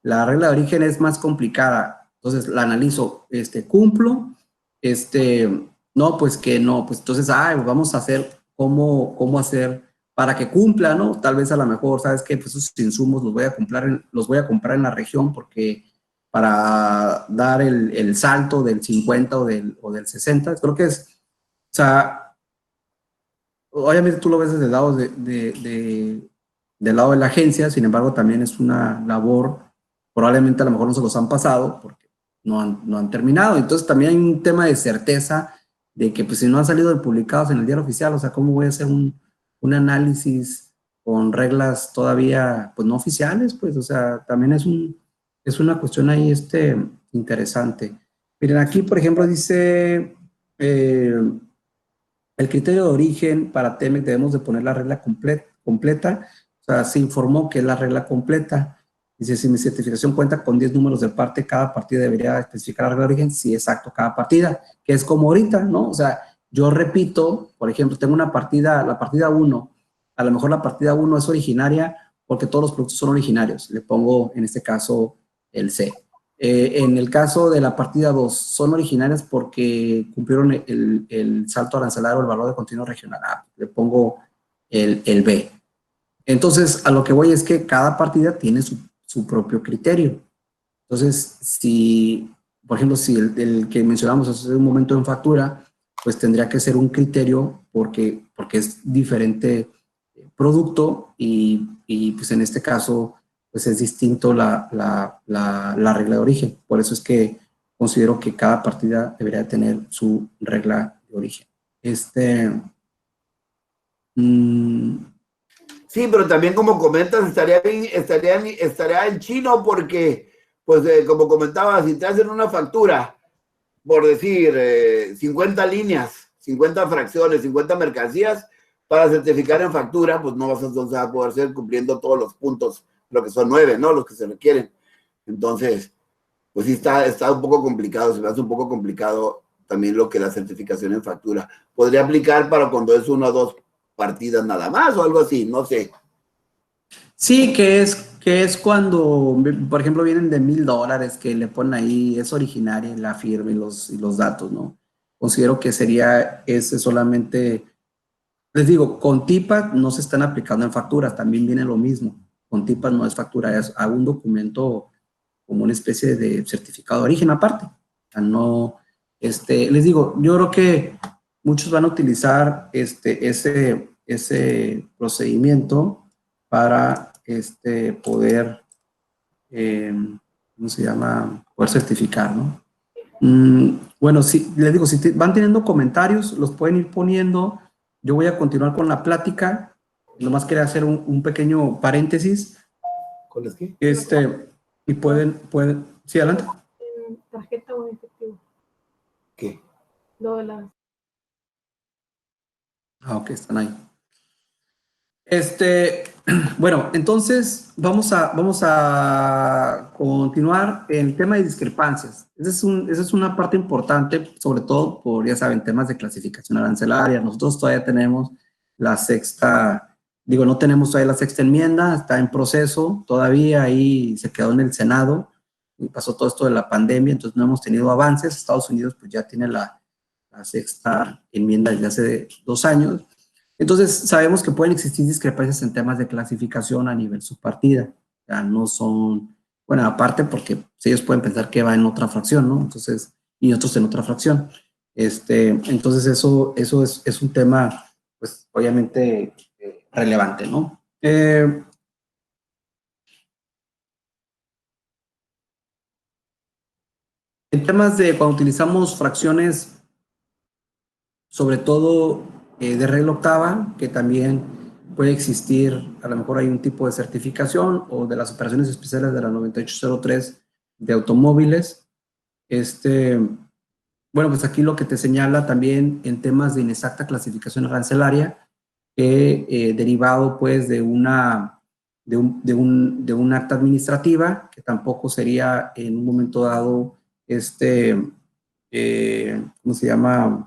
La regla de origen es más complicada. Entonces la analizo, cumplo, no, pues que no, pues entonces, vamos a hacer cómo hacer para que cumpla, ¿no? Tal vez a lo mejor, ¿sabes qué? Pues esos insumos los voy a comprar en la región porque para dar el salto del 50 o del 60, creo que es, o sea, obviamente tú lo ves desde el lado del lado de la agencia, sin embargo también es una labor, probablemente a lo mejor no se los han pasado porque no han terminado. Entonces también hay un tema de certeza de que pues si no han salido publicados en el diario oficial, o sea, ¿cómo voy a hacer un análisis con reglas todavía pues no oficiales? Pues, o sea, también es una cuestión ahí interesante. Miren, aquí por ejemplo dice... el criterio de origen para TEMEC debemos de poner la regla completa. O sea, se informó que es la regla completa. Dice, si mi certificación cuenta con 10 números de parte, cada partida debería especificar la regla de origen. Sí, exacto, cada partida, que es como ahorita, ¿no? O sea, yo repito, por ejemplo, tengo una partida, la partida 1, a lo mejor la partida 1 es originaria porque todos los productos son originarios. Le pongo, en este caso, el C. En el caso de la partida 2, son originarias porque cumplieron el salto arancelario, el valor de continuo regional. Le pongo el B. Entonces, a lo que voy es que cada partida tiene su propio criterio. Entonces, si, por ejemplo, si el que mencionamos hace un momento en factura, pues tendría que ser un criterio porque es diferente producto y pues en este caso pues es distinto la regla de origen. Por eso es que considero que cada partida debería tener su regla de origen. Sí, pero también como comentas, estaría en chino porque, pues como comentaba, si te hacen una factura, por decir, 50 líneas, 50 fracciones, 50 mercancías, para certificar en factura, pues no vas entonces a poder ser cumpliendo todos los puntos, lo que son 9, ¿no? Los que se requieren. Entonces, pues sí está un poco complicado, se me hace un poco complicado también lo que la certificación en factura. Podría aplicar para cuando es 1 o 2 partidas nada más o algo así, no sé. Sí, que es cuando, por ejemplo, vienen de $1,000 que le ponen ahí, es originaria la firma y los datos, ¿no? Considero que sería ese solamente, les digo, con TIPAC no se están aplicando en facturas, también viene lo mismo. Con TIPAC no es factura, es a un documento como una especie de certificado de origen aparte. O sea, no, les digo, yo creo que muchos van a utilizar ese procedimiento para poder, ¿cómo se llama? Poder certificar, ¿no? Bueno, sí, les digo, si van teniendo comentarios, los pueden ir poniendo. Yo voy a continuar con la plática. Nomás quería hacer un pequeño paréntesis. ¿Con las qué? Y pueden, sí, adelante. ¿En tarjeta o en efectivo? ¿Qué? Lo de las... Ok, están ahí. Bueno, entonces vamos a continuar en el tema de discrepancias. Esa es una parte importante, sobre todo por, ya saben, temas de clasificación arancelaria. Nosotros todavía tenemos la sexta, digo, no tenemos todavía la sexta enmienda, está en proceso, todavía ahí se quedó en el Senado y pasó todo esto de la pandemia, entonces no hemos tenido avances. Estados Unidos pues ya tiene la sexta enmienda desde hace 2 años. Entonces, sabemos que pueden existir discrepancias en temas de clasificación a nivel subpartida. O sea, no son, bueno, aparte porque ellos pueden pensar que va en otra fracción, ¿no? Entonces, y otros en otra fracción. Entonces, eso es un tema, pues, obviamente relevante, ¿no? En temas de cuando utilizamos fracciones, sobre todo de regla octava, que también puede existir, a lo mejor hay un tipo de certificación o de las operaciones especiales de la 9803 de automóviles. Bueno, pues aquí lo que te señala también en temas de inexacta clasificación arancelaria, que derivado pues de un acta administrativa, que tampoco sería en un momento dado, ¿cómo se llama?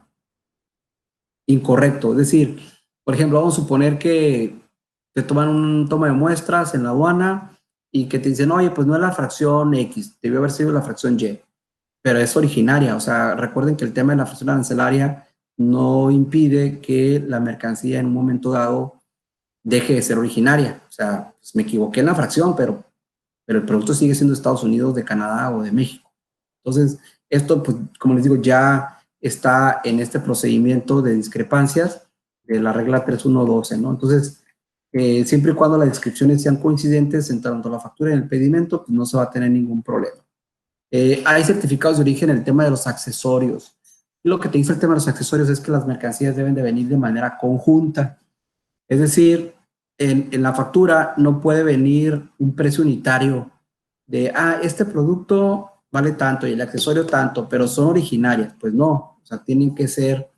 Incorrecto. Es decir, por ejemplo, vamos a suponer que te toman un toma de muestras en la aduana y que te dicen, oye, pues no es la fracción X, debió haber sido la fracción Y, pero es originaria. O sea, recuerden que el tema de la fracción arancelaria no impide que la mercancía en un momento dado deje de ser originaria. O sea, pues me equivoqué en la fracción, pero el producto sigue siendo de Estados Unidos, de Canadá o de México. Entonces, esto, pues, como les digo, ya está en este procedimiento de discrepancias de la regla 3112, ¿no? Entonces, siempre y cuando las descripciones sean coincidentes en tanto la factura y el pedimento, pues no se va a tener ningún problema. Hay certificados de origen en el tema de los accesorios. Lo que te dice el tema de los accesorios es que las mercancías deben de venir de manera conjunta. Es decir, en la factura no puede venir un precio unitario de, este producto vale tanto y el accesorio tanto, pero son originarias. Pues no, o sea, tienen que ser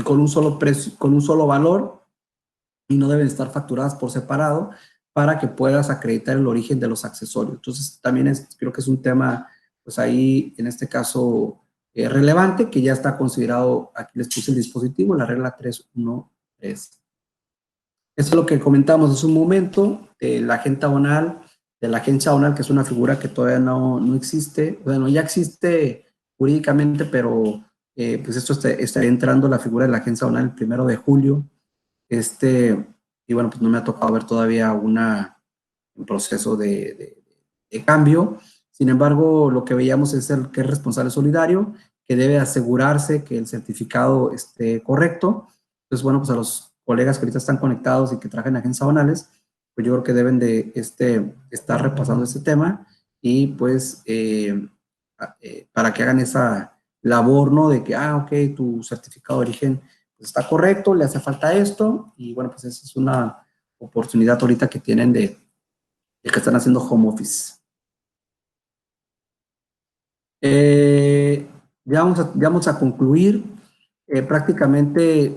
con un solo precio, con un solo valor, y no deben estar facturadas por separado para que puedas acreditar el origen de los accesorios. Entonces, también creo que es un tema, pues ahí, en este caso, relevante, que ya está considerado, aquí les puse el dispositivo, la regla 313. Eso es lo que comentamos hace un momento, de la agencia aduanal, que es una figura que todavía no existe. Bueno, ya existe jurídicamente, pero pues esto estaría entrando la figura de la agencia aduanal el 1 de julio. Y bueno, pues no me ha tocado ver todavía un proceso de cambio. Sin embargo, lo que veíamos es el que es responsable solidario, que debe asegurarse que el certificado esté correcto. Entonces, bueno, pues a los colegas que ahorita están conectados y que trabajan en agencias aduanales, pues yo creo que deben de estar repasando este tema y pues para que hagan esa labor, ¿no? De que, ok, tu certificado de origen pues, está correcto, le hace falta esto, y bueno, pues esa es una oportunidad ahorita que tienen de que están haciendo home office. Ya vamos a concluir. Prácticamente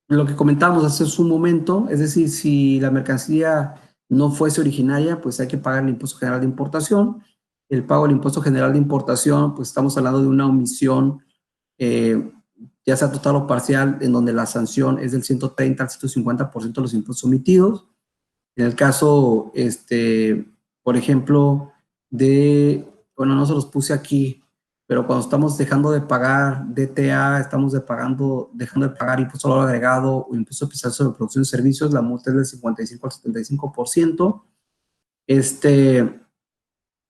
lo que comentábamos hace un momento, es decir, si la mercancía no fuese originaria, pues hay que pagar el impuesto general de importación. El pago del impuesto general de importación, pues estamos hablando de una omisión, ya sea total o parcial, en donde la sanción es del 130 al 150% de los impuestos omitidos. En el caso, por ejemplo, bueno, no se los puse aquí, pero cuando estamos dejando de pagar DTA, estamos dejando de pagar impuesto al valor agregado o impuesto especial sobre producción de servicios, la multa es del 55 al 75%.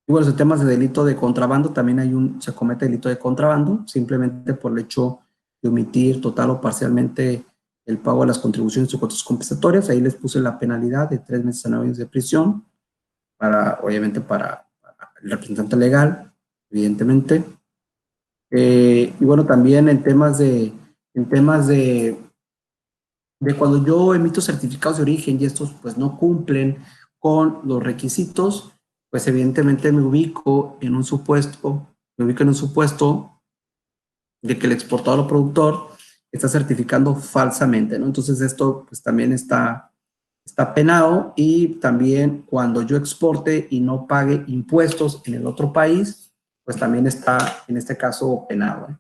Y bueno, en temas de delito de contrabando, también se comete delito de contrabando, simplemente por el hecho de omitir total o parcialmente el pago de las contribuciones y cuotas compensatorias. Ahí les puse la penalidad de 3 meses a 9 años de prisión, obviamente para el representante legal, evidentemente. Y bueno, también en temas de cuando yo emito certificados de origen y estos pues no cumplen con los requisitos, pues evidentemente me ubico en un supuesto de que el exportador o productor está certificando falsamente, ¿no? Entonces esto pues también está penado, y también cuando yo exporte y no pague impuestos en el otro país, pues también está en este caso penado, ¿eh?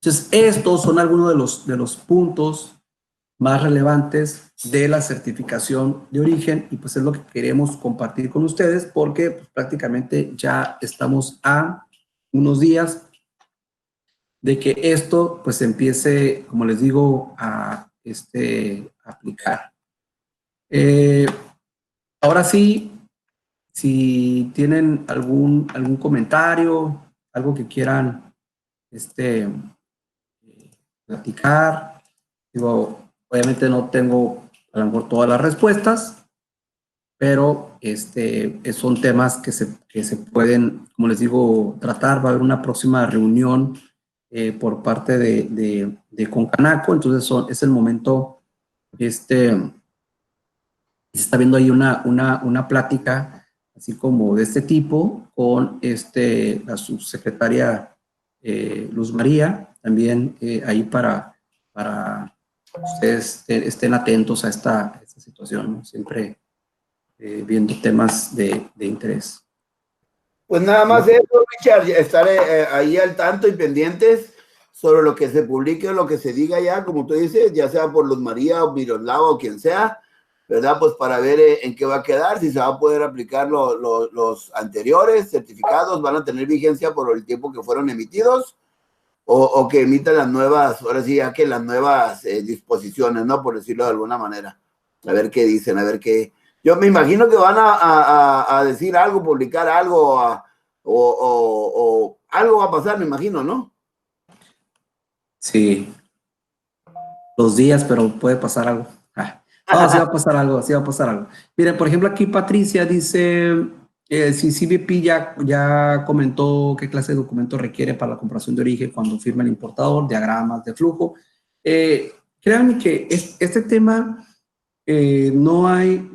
Entonces estos son algunos de los puntos más relevantes de la certificación de origen, y pues es lo que queremos compartir con ustedes, porque pues, prácticamente ya estamos a unos días de que esto pues empiece, como les digo, a aplicar. Ahora sí, si tienen algún comentario, algo que quieran platicar, digo, obviamente no tengo a lo mejor todas las respuestas, pero son temas que se pueden, como les digo, tratar. Va a haber una próxima reunión por parte de Concanaco, entonces es el momento, se está viendo ahí una plática así como de este tipo con la subsecretaria Luz María, también ahí para ustedes estén atentos a esta situación, ¿no? Siempre viendo temas de interés. Pues nada más eso, Richard, estar ahí al tanto y pendientes sobre lo que se publique o lo que se diga ya, como tú dices, ya sea por Luz María o Miroslava o quien sea, ¿verdad? Pues para ver en qué va a quedar, si se va a poder aplicar los anteriores certificados, van a tener vigencia por el tiempo que fueron emitidos, o que emitan las nuevas, ahora sí, ya que las nuevas disposiciones, ¿no? Por decirlo de alguna manera. A ver qué dicen, a ver qué... Yo me imagino que van a decir algo, publicar algo, o algo va a pasar, me imagino, ¿no? Sí, los días, pero puede pasar algo. No, sí va a pasar algo, sí va a pasar algo. Miren, por ejemplo, aquí Patricia dice, si CBP ya comentó qué clase de documento requiere para la comparación de origen cuando firma el importador, diagramas de flujo. Créanme que este tema no hay,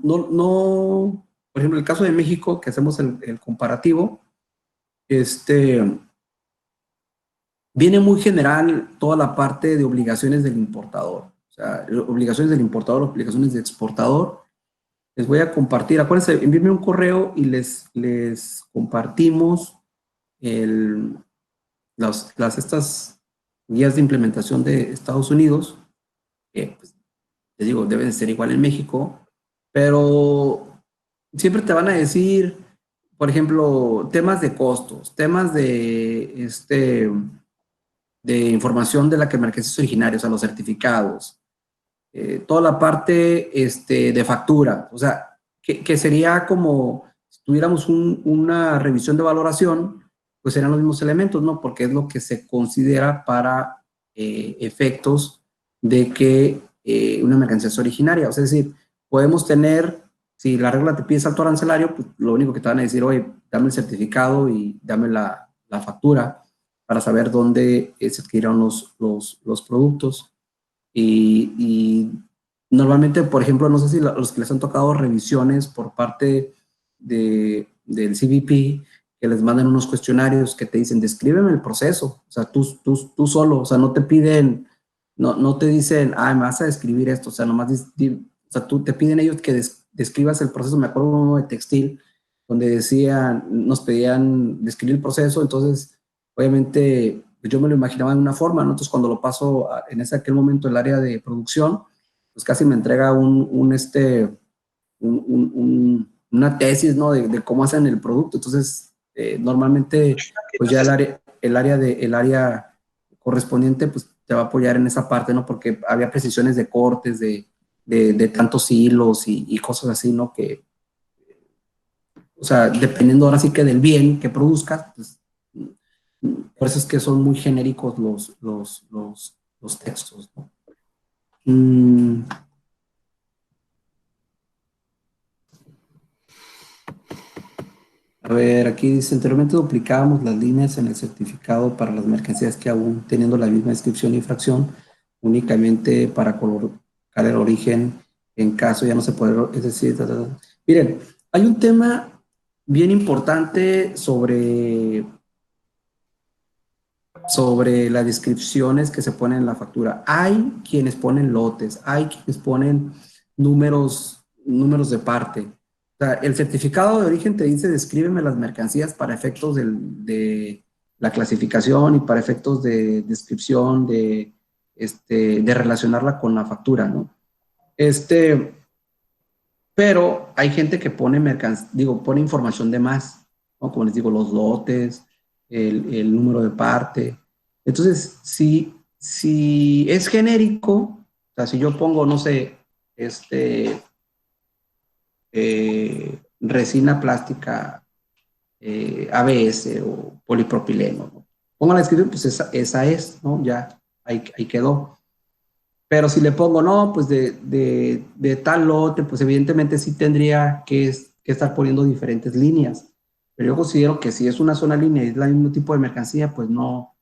no, por ejemplo, el caso de México, que hacemos el comparativo, viene muy general toda la parte de obligaciones del importador. O sea, obligaciones del importador, obligaciones de exportador. Les voy a compartir. Acuérdense, envíenme un correo y les compartimos estas guías de implementación de Estados Unidos, que pues, les digo, deben de ser igual en México, pero siempre te van a decir, por ejemplo, temas de costos, temas de información de la que mercancías originarias, o sea, los certificados, toda la parte de factura, o sea, que sería como si tuviéramos una revisión de valoración, pues serían los mismos elementos, ¿no? Porque es lo que se considera para efectos de que una mercancía es originaria. O sea, es decir, podemos tener, si la regla te pide salto arancelario, pues lo único que te van a decir, oye, dame el certificado y dame la factura para saber dónde se adquirieron los productos. Y normalmente, por ejemplo, no sé si los que les han tocado revisiones por parte del CBP, que les mandan unos cuestionarios que te dicen, descríbeme el proceso, o sea, tú solo, o sea, no te piden, no te dicen, me vas a describir esto, o sea, nomás, o sea, te piden ellos que describas el proceso. Me acuerdo uno de textil, donde nos pedían describir el proceso, entonces, obviamente, yo me lo imaginaba de una forma, ¿no? Entonces, cuando lo paso en aquel momento el área de producción, pues casi me entrega una tesis, ¿no? De cómo hacen el producto. Entonces, normalmente, pues ya el área correspondiente, pues te va a apoyar en esa parte, ¿no? Porque había precisiones de cortes, de tantos hilos y cosas así, ¿no? Que, o sea, dependiendo ahora sí que del bien que produzcas, pues, por eso es que son muy genéricos los textos, ¿no? A ver, aquí dice, anteriormente duplicábamos las líneas en el certificado para las mercancías que aún teniendo la misma inscripción y fracción, únicamente para colocar el origen, en caso ya no se puede, es decir, miren, hay un tema bien importante sobre sobre las descripciones que se ponen en la factura. Hay quienes ponen lotes, hay quienes ponen números de parte. O sea, el certificado de origen te dice, descríbeme las mercancías para efectos de la clasificación y para efectos de descripción, de relacionarla con la factura, ¿no? Pero hay gente que pone pone información de más, ¿no? Como les digo, los lotes, el número de parte. Entonces, si es genérico, o sea, si yo pongo, no sé, resina plástica ABS o polipropileno, ¿no? Pongo la descripción, pues esa es, ¿no? Ya, ahí quedó. Pero si le pongo, no, pues de tal lote, pues evidentemente sí tendría que estar poniendo diferentes líneas. Pero yo considero que si es una sola línea y es el mismo tipo de mercancía, pues no. O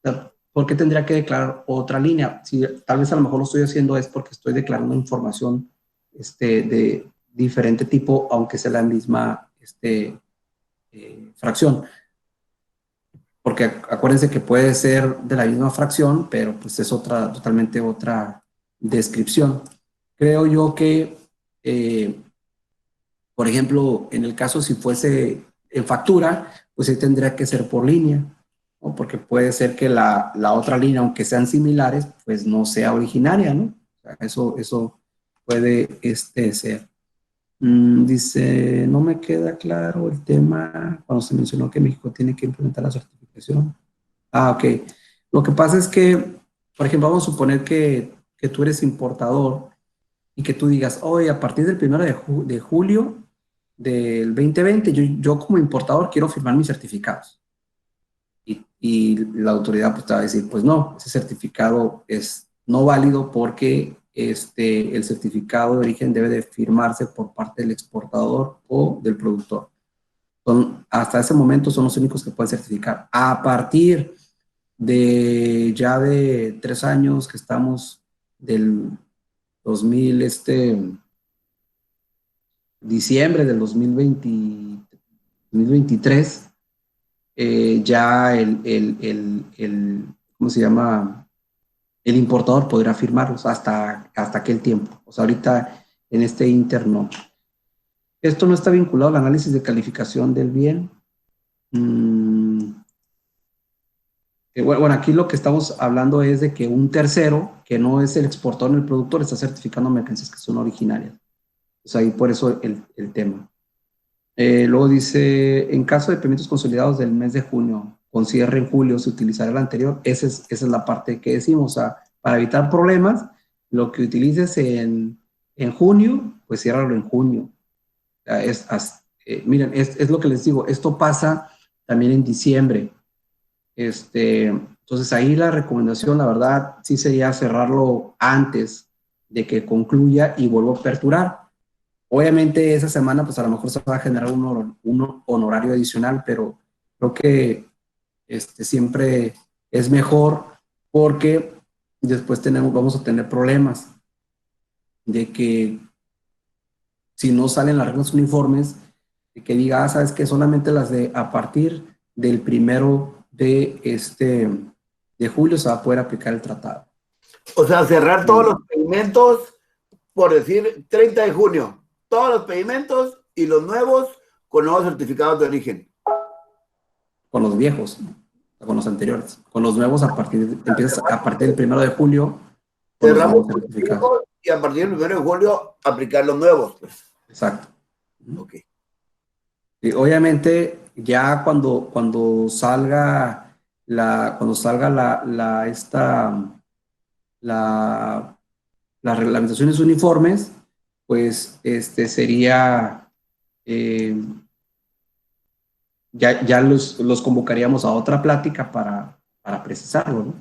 sea, ¿por qué tendría que declarar otra línea? Si tal vez a lo mejor lo estoy haciendo es porque estoy declarando información de diferente tipo, aunque sea la misma fracción. Porque acuérdense que puede ser de la misma fracción, pero pues es totalmente otra descripción. Creo yo que, por ejemplo, en el caso si fuese en factura, pues ahí tendría que ser por línea, ¿no? Porque puede ser que la otra línea, aunque sean similares, pues no sea originaria, ¿no? O sea, eso puede ser. Dice, no me queda claro el tema cuando se mencionó que México tiene que implementar la certificación. Ah, ok. Lo que pasa es que, por ejemplo, vamos a suponer que tú eres importador y que tú digas, oye, a partir del 1 de julio del 2020, yo como importador quiero firmar mis certificados. Y la autoridad pues, te va a decir, pues no, ese certificado es no válido porque el certificado de origen debe de firmarse por parte del exportador o del productor. Hasta ese momento son los únicos que pueden certificar. A partir de 3 años que estamos del 2000, diciembre del 2023, ya ¿cómo se llama? El importador podrá firmarlos hasta aquel tiempo. O sea, ahorita en este interno. Esto no está vinculado al análisis de calificación del bien. Bueno, aquí lo que estamos hablando es de que un tercero, que no es el exportador ni el productor, está certificando mercancías que son originarias. O sea, ahí por eso el tema. Luego dice, en caso de pimientos consolidados del mes de junio, con cierre en julio, se utilizará el anterior. Esa es la parte que decimos. O sea, para evitar problemas, lo que utilices en junio, pues ciérralo en junio. O sea, miren, es lo que les digo. Esto pasa también en diciembre. Entonces ahí la recomendación, la verdad, sí sería cerrarlo antes de que concluya y vuelva a aperturar. Obviamente esa semana pues a lo mejor se va a generar un honorario adicional, pero creo que siempre es mejor porque después vamos a tener problemas de que si no salen las reglas uniformes, de que diga, sabes que solamente las de a partir del 1 de julio se va a poder aplicar el tratado. O sea, cerrar todos los pedimentos, por decir 30 de junio, todos los pedimentos y los nuevos con nuevos certificados de origen. Con los viejos, con los anteriores. Con los nuevos empiezas a partir del 1 de julio. Cerramos los viejos y a partir del 1 de julio aplicar los nuevos. Pues. Exacto. Ok. Y obviamente ya cuando salga las reglamentaciones uniformes, pues sería ya los convocaríamos a otra plática para precisarlo, ¿no?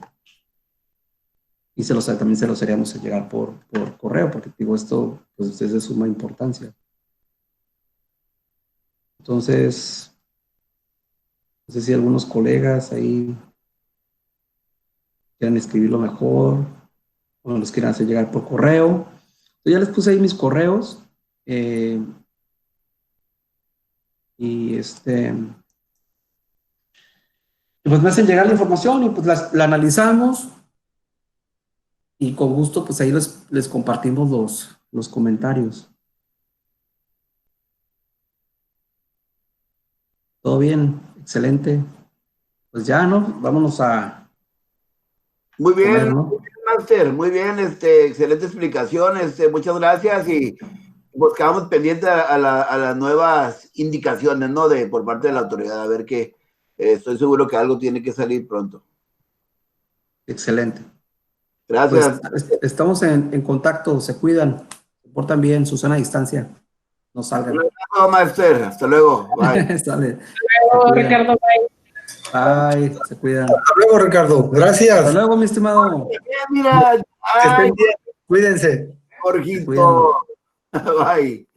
Y también se los haríamos llegar por correo, porque digo, esto pues es de suma importancia. Entonces, no sé si algunos colegas ahí quieran escribirlo mejor o nos quieran hacer llegar por correo. Yo ya les puse ahí mis correos. Y pues me hacen llegar la información y pues la analizamos y con gusto pues ahí les compartimos los comentarios. Todo bien, excelente. Pues ya, ¿no? Vámonos a Muy bien, comer, ¿no? muy bien, Master, muy bien, excelente explicación, muchas gracias y pues quedamos pendientes a las nuevas indicaciones, ¿no? Por parte de la autoridad, a ver que estoy seguro que algo tiene que salir pronto. Excelente. Gracias. Pues estamos en contacto, se cuidan, se portan bien, su sana distancia, no salgan. Un abrazo, Master, hasta luego, bye. Sale. Luego, Ricardo, bye. Bye, se cuidan. Hasta luego, Ricardo. Gracias. Hasta luego, mi estimado. Mira, Que ay, estén bien. Cuídense. Jorgito, bye.